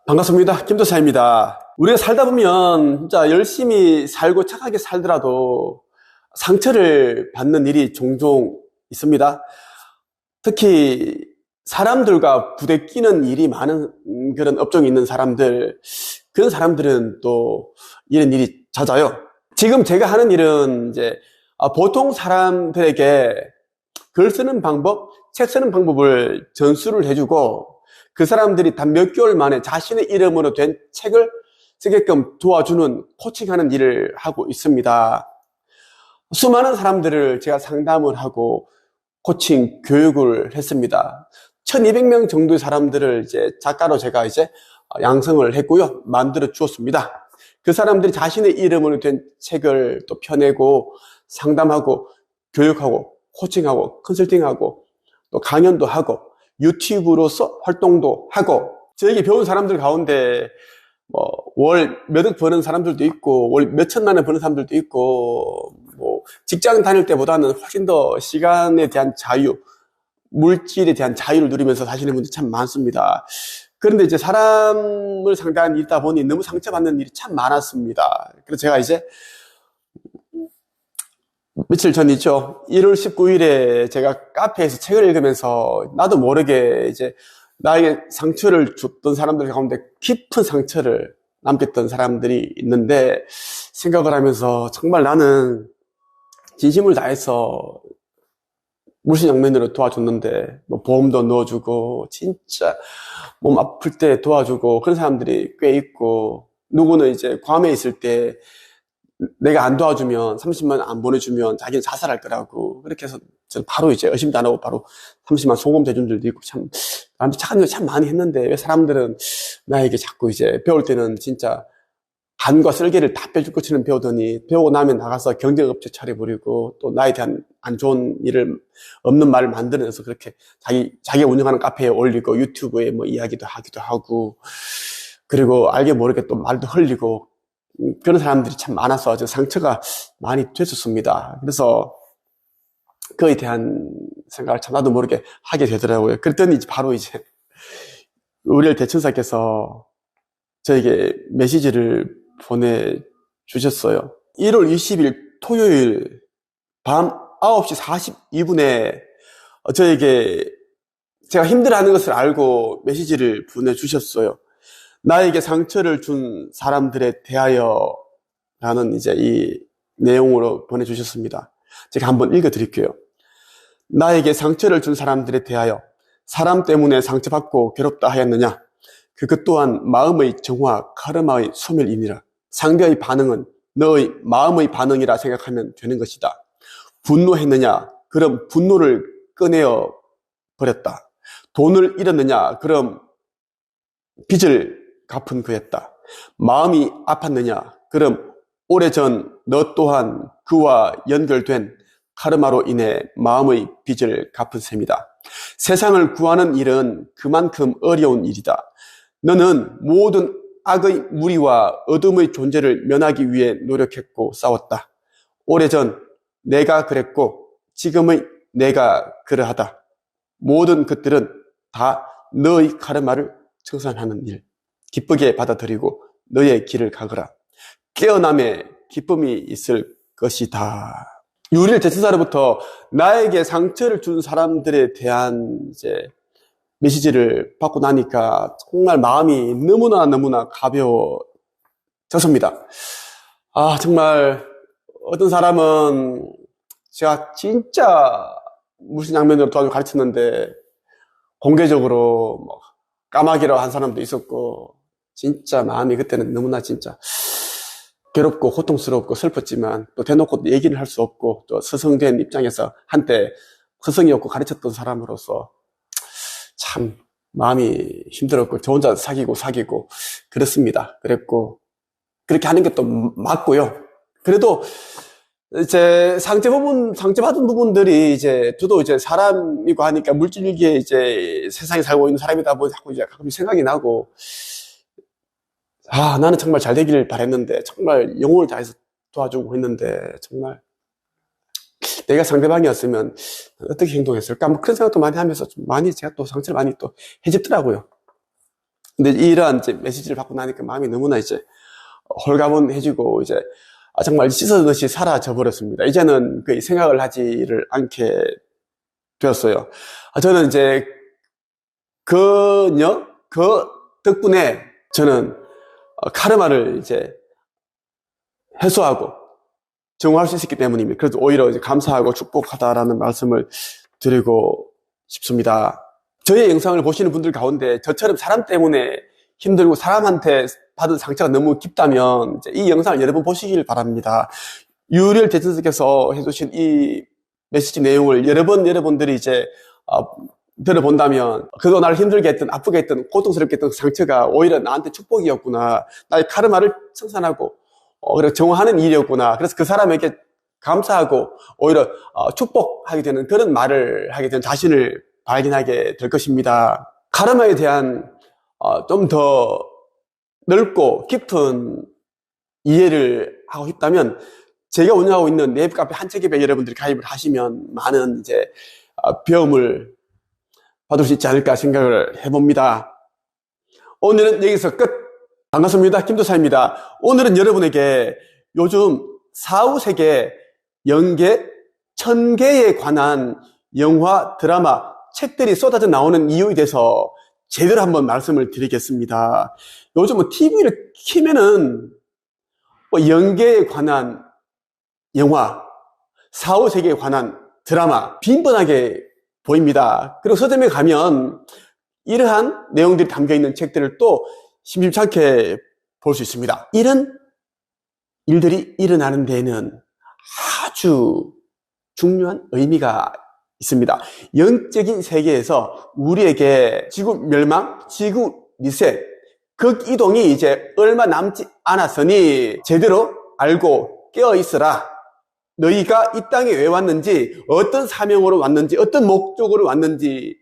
반갑습니다. 김도사입니다. 우리가 살다 보면 진짜 열심히 살고 착하게 살더라도 상처를 받는 일이 종종 있습니다. 특히 사람들과 부대끼는 일이 많은 그런 업종이 있는 사람들, 그런 사람들은 또 이런 일이 잦아요. 지금 제가 하는 일은 이제 보통 사람들에게 글 쓰는 방법, 책 쓰는 방법을 전수를 해주고 그 사람들이 단 몇 개월 만에 자신의 이름으로 된 책을 쓰게끔 도와주는 코칭하는 일을 하고 있습니다. 수많은 사람들을 제가 상담을 하고 코칭 교육을 했습니다. 1200명 정도의 사람들을 이제 작가로 제가 이제 양성을 했고요. 만들어 주었습니다. 그 사람들이 자신의 이름으로 된 책을 또 펴내고 상담하고 교육하고 코칭하고 컨설팅하고 또 강연도 하고 유튜브로서 활동도 하고, 저에게 배운 사람들 가운데 월 몇 억 버는 사람들도 있고 월 몇 천만 원 버는 사람들도 있고, 직장 다닐 때보다는 훨씬 더 시간에 대한 자유, 물질에 대한 자유를 누리면서 사시는 분들이 참 많습니다. 그런데 이제 사람을 상대하는 일이다 보니 너무 상처받는 일이 참 많았습니다. 그래서 제가 이제 며칠 전이죠. 1월 19일에 제가 카페에서 책을 읽으면서 나도 모르게 이제 나에게 상처를 줬던 사람들 가운데 깊은 상처를 남겼던 사람들이 있는데, 생각을 하면서 정말 나는 진심을 다해서 물심양면으로 도와줬는데, 보험도 넣어주고 진짜 몸 아플 때 도와주고 그런 사람들이 꽤 있고, 누구는 이제 괌에 있을 때 내가 안 도와주면 30만 원 안 보내주면 자기는 자살할 거라고, 그렇게 해서 저는 바로 이제 의심도 안 하고 바로 30만 송금 대준 들도 있고, 참 나한테 착한 일 참 많이 했는데 왜 사람들은 나에게 자꾸 이제 배울 때는 진짜 간과 쓸개를 다 빼줄 것처럼 배우더니 배우고 나면 나가서 경쟁업체 차려버리고 또 나에 대한 안 좋은 일을, 없는 말을 만들어내서 그렇게 자기가 운영하는 카페에 올리고 유튜브에 이야기도 하기도 하고, 그리고 알게 모르게 또 말도 흘리고, 그런 사람들이 참 많아서 상처가 많이 됐었습니다. 그래서 그에 대한 생각을 참 나도 모르게 하게 되더라고요. 그랬더니 바로 이제 우리엘 대천사께서 저에게 메시지를 보내주셨어요. 1월 20일 토요일 밤 9시 42분에 저에게 제가 힘들어하는 것을 알고 메시지를 보내주셨어요. 나에게 상처를 준 사람들에 대하여 라는 이제 이 내용으로 보내주셨습니다. 제가 한번 읽어드릴게요. 나에게 상처를 준 사람들에 대하여, 사람 때문에 상처받고 괴롭다 하였느냐? 그것 또한 마음의 정화, 카르마의 소멸이니라. 상대의 반응은 너의 마음의 반응이라 생각하면 되는 것이다. 분노했느냐? 그럼 분노를 꺼내어 버렸다. 돈을 잃었느냐? 그럼 빚을 갚은 그였다. 마음이 아팠느냐? 그럼 오래전 너 또한 그와 연결된 카르마로 인해 마음의 빚을 갚은 셈이다. 세상을 구하는 일은 그만큼 어려운 일이다. 너는 모든 악의 무리와 어둠의 존재를 면하기 위해 노력했고 싸웠다. 오래전 내가 그랬고 지금의 내가 그러하다. 모든 것들은 다 너의 카르마를 청산하는 일. 기쁘게 받아들이고 너의 길을 가거라. 깨어남에 기쁨이 있을 것이다. 유리엘 대천사로부터 나에게 상처를 준 사람들에 대한 이제 메시지를 받고 나니까 정말 마음이 너무나 가벼워졌습니다. 아, 정말 어떤 사람은 제가 진짜 물신양면으로 도와주고 가르쳤는데 공개적으로 뭐 까마귀라고 한 사람도 있었고, 진짜 마음이 그때는 너무나 진짜 괴롭고 고통스럽고 슬펐지만 또 대놓고 얘기를 할 수 없고, 또 스승된 입장에서 한때 스승이었고 가르쳤던 사람으로서 참 마음이 힘들었고, 저 혼자 사귀고 그렇습니다. 그랬고, 그렇게 하는 게 또 맞고요. 그래도 이제 상처받은 부분들이 이제 저도 이제 사람이고 하니까 물질기에 이제 세상에 살고 있는 사람이다 보니 자꾸 이제 가끔 생각이 나고, 아, 나는 정말 잘 되길 바랬는데, 정말 영혼을 다해서 도와주고 했는데, 정말 내가 상대방이었으면 어떻게 행동했을까? 뭐 그런 생각도 많이 하면서 좀 많이 제가 또 상처를 많이 또 해집더라고요. 근데 이러한 이제 메시지를 받고 나니까 마음이 너무나 이제 홀가분해지고, 이제 정말 씻어듯이 사라져 버렸습니다. 이제는 거의 생각을 하지를 않게 되었어요. 저는 이제 그 덕분에 저는 카르마를 이제 해소하고 정화할 수 있었기 때문입니다. 그래서 오히려 이제 감사하고 축복하다라는 말씀을 드리고 싶습니다. 저의 영상을 보시는 분들 가운데 저처럼 사람 때문에 힘들고 사람한테 받은 상처가 너무 깊다면 이제 이 영상을 여러 번 보시길 바랍니다. 유리엘 대전석께서 해주신 이 메시지 내용을 여러 번 여러분들이 이제 들어본다면, 그거 나를 힘들게 했던, 아프게 했던, 고통스럽게 했던 상처가 오히려 나한테 축복이었구나, 나의 카르마를 청산하고 그리고 정화하는 일이었구나, 그래서 그 사람에게 감사하고 오히려 축복하게 되는 그런 말을 하게 되는 자신을 발견하게 될 것입니다. 카르마에 대한 좀 더 넓고 깊은 이해를 하고 싶다면 제가 운영하고 있는 네이버 카페 한책협에 여러분들이 가입을 하시면 많은 이제 배움을 받을 수 있지 않을까 생각을 해봅니다. 오늘은 여기서 끝. 반갑습니다. 김도사입니다. 오늘은 여러분에게 요즘 사후세계 연계 1000개에 관한 영화, 드라마, 책들이 쏟아져 나오는 이유에 대해서 제대로 한번 말씀을 드리겠습니다. 요즘 뭐 TV를 키면은 뭐 연계에 관한 영화, 사후세계에 관한 드라마 빈번하게 보입니다. 그리고 서점에 가면 이러한 내용들이 담겨있는 책들을 또 심심찮게 볼 수 있습니다. 이런 일들이 일어나는 데에는 아주 중요한 의미가 있습니다. 영적인 세계에서 우리에게 지구 멸망, 지구 리셋, 극 이동이 이제 얼마 남지 않았으니 제대로 알고 깨어 있어라. 너희가 이 땅에 왜 왔는지, 어떤 사명으로 왔는지, 어떤 목적으로 왔는지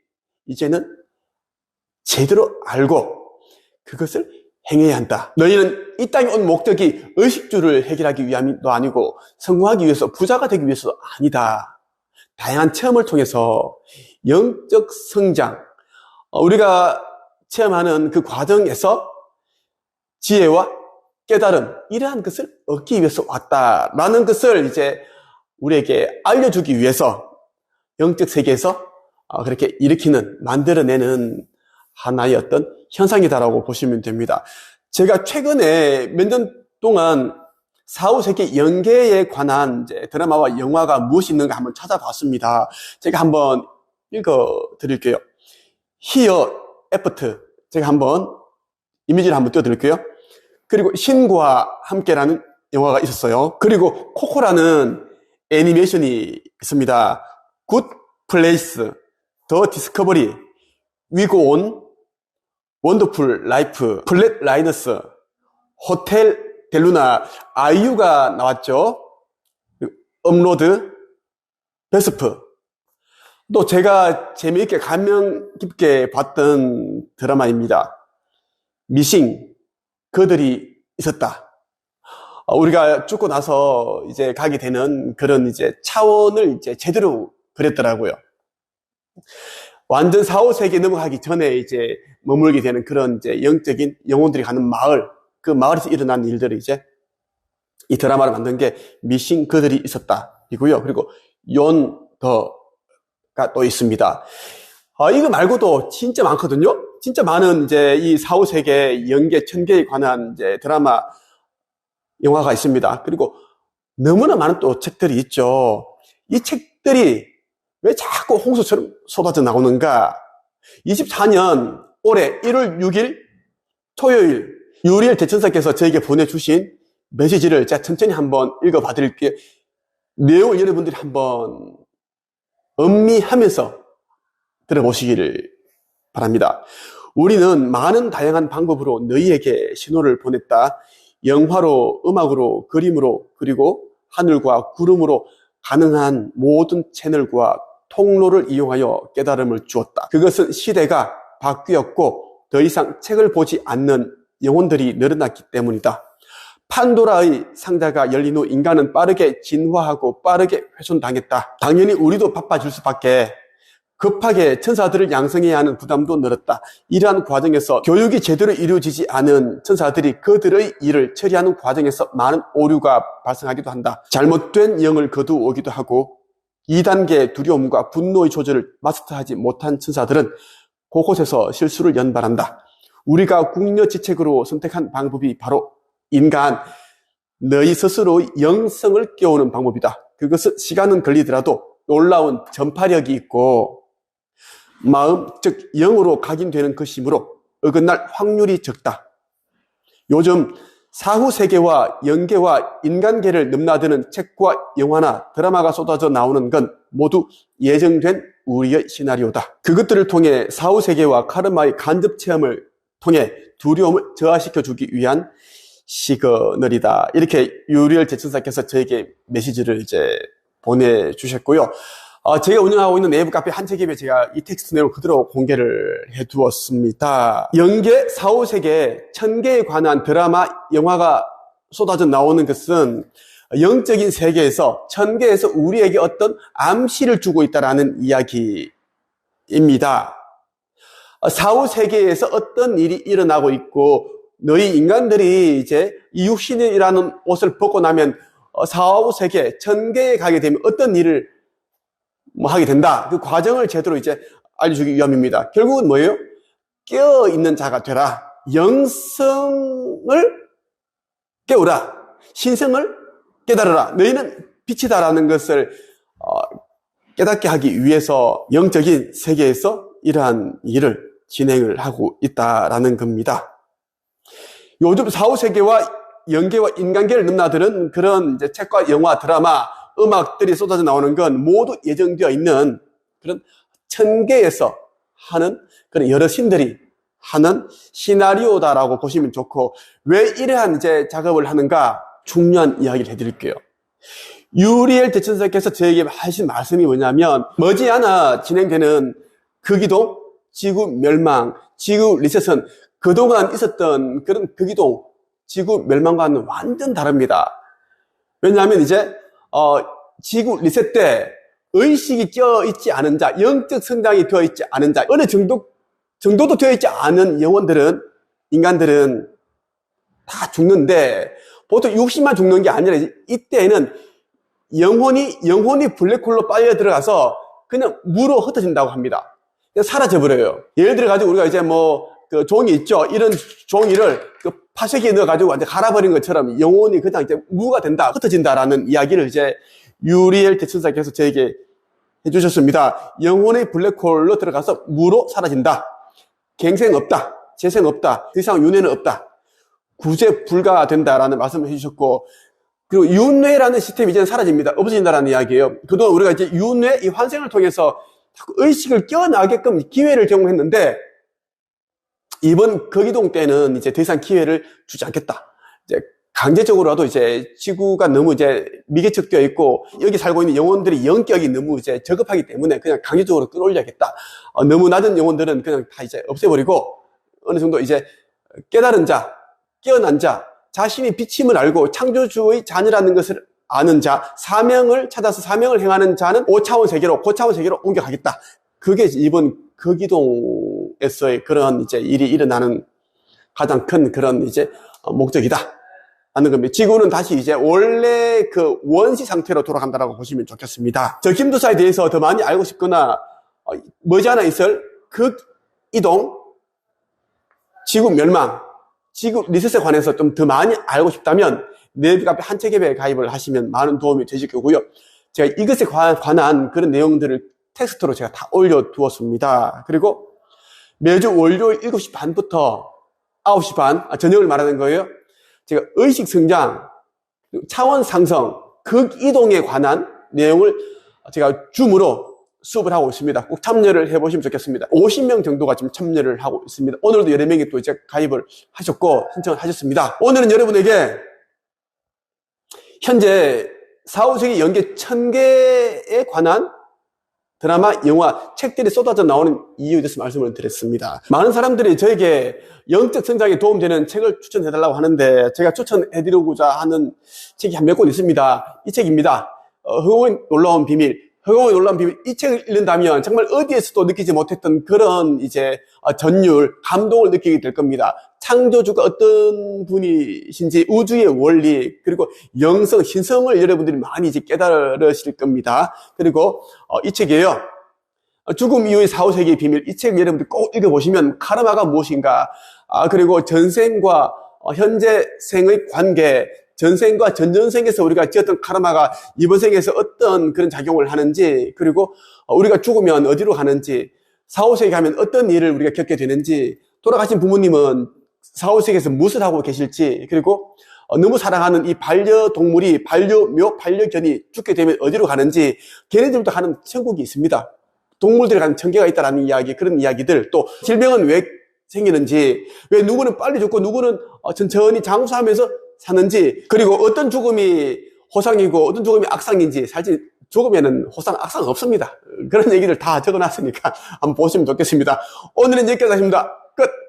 이제는 제대로 알고 그것을 행해야 한다. 너희는 이 땅에 온 목적이 의식주를 해결하기 위함도 아니고 성공하기 위해서, 부자가 되기 위해서도 아니다. 다양한 체험을 통해서 영적 성장, 우리가 체험하는 그 과정에서 지혜와 깨달음, 이러한 것을 얻기 위해서 왔다라는 것을 이제 우리에게 알려주기 위해서 영적 세계에서 그렇게 만들어내는 하나의 어떤 현상이다라고 보시면 됩니다. 제가 최근에 몇 년 동안 사후세계 연계에 관한 이제 드라마와 영화가 무엇이 있는가 한번 찾아봤습니다. 제가 한번 읽어 드릴게요. 히어 애프트, 제가 한번 이미지를 한번 띄워드릴게요. 그리고 신과 함께라는 영화가 있었어요. 그리고 코코라는 애니메이션이 있습니다. 굿 플레이스, 더 디스커버리, 위고온, 원더풀 라이프, 블랙 라이너스, 호텔 델루나, 아이유가 나왔죠. 업로드, 베스프. 또 제가 재미있게 감명 깊게 봤던 드라마입니다. 미싱, 그들이 있었다. 우리가 죽고 나서 이제 가게 되는 그런 이제 차원을 이제 제대로 그렸더라고요. 완전 사후세계 넘어가기 전에 이제 머물게 되는 그런 이제 영적인 영혼들이 가는 마을, 그 마을에서 일어난 일들을 이제 이 드라마를 만든 게 미싱 그들이 있었다 이고요. 그리고 연 더가 또 있습니다. 이거 말고도 진짜 많거든요. 진짜 많은 이제 이 4, 5세계 영계, 천계에 관한 이제 드라마, 영화가 있습니다. 그리고 너무나 많은 또 책들이 있죠. 이 책들이 왜 자꾸 홍수처럼 쏟아져 나오는가? 24년 올해 1월 6일 토요일 유리엘 대천사께서 저에게 보내주신 메시지를 제가 천천히 한번 읽어봐 드릴게요. 내용을 여러분들이 한번 음미하면서 들어보시기를 바랍니다. 우리는 많은 다양한 방법으로 너희에게 신호를 보냈다. 영화로, 음악으로, 그림으로, 그리고 하늘과 구름으로 가능한 모든 채널과 통로를 이용하여 깨달음을 주었다. 그것은 시대가 바뀌었고 더 이상 책을 보지 않는 영혼들이 늘어났기 때문이다. 판도라의 상자가 열린 후 인간은 빠르게 진화하고 빠르게 훼손당했다. 당연히 우리도 바빠질 수밖에. 급하게 천사들을 양성해야 하는 부담도 늘었다. 이러한 과정에서 교육이 제대로 이루어지지 않은 천사들이 그들의 일을 처리하는 과정에서 많은 오류가 발생하기도 한다. 잘못된 영을 거두오기도 하고 2단계 두려움과 분노의 조절을 마스터하지 못한 천사들은 곳곳에서 실수를 연발한다. 우리가 궁여지책으로 선택한 방법이 바로 인간, 너희 스스로의 영성을 깨우는 방법이다. 그것은 시간은 걸리더라도 놀라운 전파력이 있고 마음, 즉 영으로 각인되는 것이므로 어긋날 확률이 적다. 요즘 사후세계와 영계와 인간계를 넘나드는 책과 영화나 드라마가 쏟아져 나오는 건 모두 예정된 우리의 시나리오다. 그것들을 통해 사후세계와 카르마의 간접 체험을 통해 두려움을 저하시켜주기 위한 시그널이다. 이렇게 유리엘 대천사께서 저에게 메시지를 이제 보내주셨고요. 제가 운영하고 있는 네이버 카페 한책입에 제가 이 텍스트 내용을 그대로 공개를 해두었습니다. 영계, 4, 5세계, 천계에 관한 드라마, 영화가 쏟아져 나오는 것은 영적인 세계에서, 천계에서 우리에게 어떤 암시를 주고 있다라는 이야기입니다. 4, 5세계에서 어떤 일이 일어나고 있고, 너희 인간들이 이제 이 육신이라는 옷을 벗고 나면 4, 5세계, 천계에 가게 되면 어떤 일을 하게 된다. 그 과정을 제대로 이제 알려주기 위함입니다. 결국은 뭐예요? 깨어있는 자가 되라. 영성을 깨우라. 신성을 깨달으라. 너희는 빛이다라는 것을 깨닫게 하기 위해서 영적인 세계에서 이러한 일을 진행을 하고 있다라는 겁니다. 요즘 4, 5세계와 영계와 인간계를 넘나드는 그런 이제 책과 영화, 드라마, 음악들이 쏟아져 나오는 건 모두 예정되어 있는 그런 천계에서 하는 그런 여러 신들이 하는 시나리오다라고 보시면 좋고, 왜 이러한 이제 작업을 하는가 중요한 이야기를 해드릴게요. 유리엘 대천사께서 저에게 하신 말씀이 뭐냐면, 머지않아 진행되는 극이동, 지구 멸망, 지구 리셋은 그동안 있었던 그런 극이동, 지구 멸망과는 완전 다릅니다. 왜냐하면 이제 지구 리셋 때 의식이 껴있지 않은 자, 영적 성장이 되어 있지 않은 자, 어느 정도도 되어 있지 않은 영혼들은, 인간들은 다 죽는데, 보통 60만 죽는 게 아니라 이때에는 영혼이 블랙홀로 빨려 들어가서 그냥 무로 흩어진다고 합니다. 그냥 사라져버려요. 예를 들어가지고 우리가 이제 그 종이 있죠. 이런 종이를 그 파쇄기에 넣어가지고 완전 갈아버린 것처럼 영혼이 그냥 이제 무가 된다, 흩어진다라는 이야기를 이제 유리엘 대천사께서 저에게 해주셨습니다. 영혼의 블랙홀로 들어가서 무로 사라진다. 갱생 없다. 재생 없다. 더 이상 윤회는 없다. 구제 불가된다라는 말씀을 해주셨고, 그리고 윤회라는 시스템이 이제는 사라집니다. 없어진다라는 이야기예요. 그동안 우리가 이제 윤회, 이 환생을 통해서 자꾸 의식을 깨어나게끔 기회를 제공했는데, 이번 거기동 때는 이제 더 이상 기회를 주지 않겠다. 이제 강제적으로라도 이제 지구가 너무 이제 미개척되어 있고, 여기 살고 있는 영혼들이 영격이 너무 이제 저급하기 때문에 그냥 강제적으로 끌어올려야겠다. 너무 낮은 영혼들은 그냥 다 이제 없애버리고, 어느 정도 이제 깨달은 자, 깨어난 자, 자신이 빛임을 알고 창조주의 자녀라는 것을 아는 자, 사명을 찾아서 사명을 행하는 자는 5차원 세계로, 고차원 세계로 옮겨가겠다. 그게 이번 거기동에서의 그런 이제 일이 일어나는 가장 큰 그런 이제 목적이다 하는 겁니다. 지구는 다시 이제 원래 그 원시 상태로 돌아간다라고 보시면 좋겠습니다. 저 김도사에 대해서 더 많이 알고 싶거나 머지않아 있을 극이동, 지구 멸망, 지구 리셋에 관해서 좀 더 많이 알고 싶다면 네이버카페 한책앱에 가입을 하시면 많은 도움이 되실 거고요. 제가 이것에 관한 그런 내용들을 텍스트로 제가 다 올려두었습니다. 그리고 매주 월요일 7시 반부터 9시 반, 저녁을 말하는 거예요. 제가 의식 성장, 차원 상승, 극이동에 관한 내용을 제가 줌으로 수업을 하고 있습니다. 꼭 참여를 해보시면 좋겠습니다. 50명 정도가 지금 참여를 하고 있습니다. 오늘도 여러 명이 또 이제 가입을 하셨고 신청을 하셨습니다. 오늘은 여러분에게 현재 4, 5세기 연계 1000개에 관한 드라마, 영화, 책들이 쏟아져 나오는 이유에 대해서 말씀을 드렸습니다. 많은 사람들이 저에게 영적 성장에 도움되는 책을 추천해달라고 하는데 제가 추천해드리고자 하는 책이 한 몇 권 있습니다. 이 책입니다. 허공의 놀라운 비밀. 허공의 놀라운 비밀. 이 책을 읽는다면 정말 어디에서도 느끼지 못했던 그런 이제 전율, 감동을 느끼게 될 겁니다. 창조주가 어떤 분이신지, 우주의 원리, 그리고 영성, 신성을 여러분들이 많이 이제 깨달으실 겁니다. 그리고 이 책이에요. 죽음 이후의 4, 5세기의 비밀. 이 책 여러분들 꼭 읽어보시면 카르마가 무엇인가, 그리고 전생과 현재 생의 관계, 전생과 전전생에서 우리가 지었던 카르마가 이번 생에서 어떤 그런 작용을 하는지, 그리고 우리가 죽으면 어디로 가는지, 4, 5세기 가면 어떤 일을 우리가 겪게 되는지, 돌아가신 부모님은 4, 5세기에서 무엇을 하고 계실지, 그리고 너무 사랑하는 이 반려동물이, 반려묘, 반려견이 죽게 되면 어디로 가는지, 걔네들도 가는 천국이 있습니다. 동물들이 가는 천계가 있다라는 이야기, 그런 이야기들, 또 질병은 왜 생기는지, 왜 누구는 빨리 죽고 누구는 천천히 장수하면서 사는지, 그리고 어떤 죽음이 호상이고 어떤 죽음이 악상인지, 사실 죽으면은 호상, 악상 없습니다. 그런 얘기를 다 적어놨으니까 한번 보시면 좋겠습니다. 오늘은 여기까지 하십니다. 끝!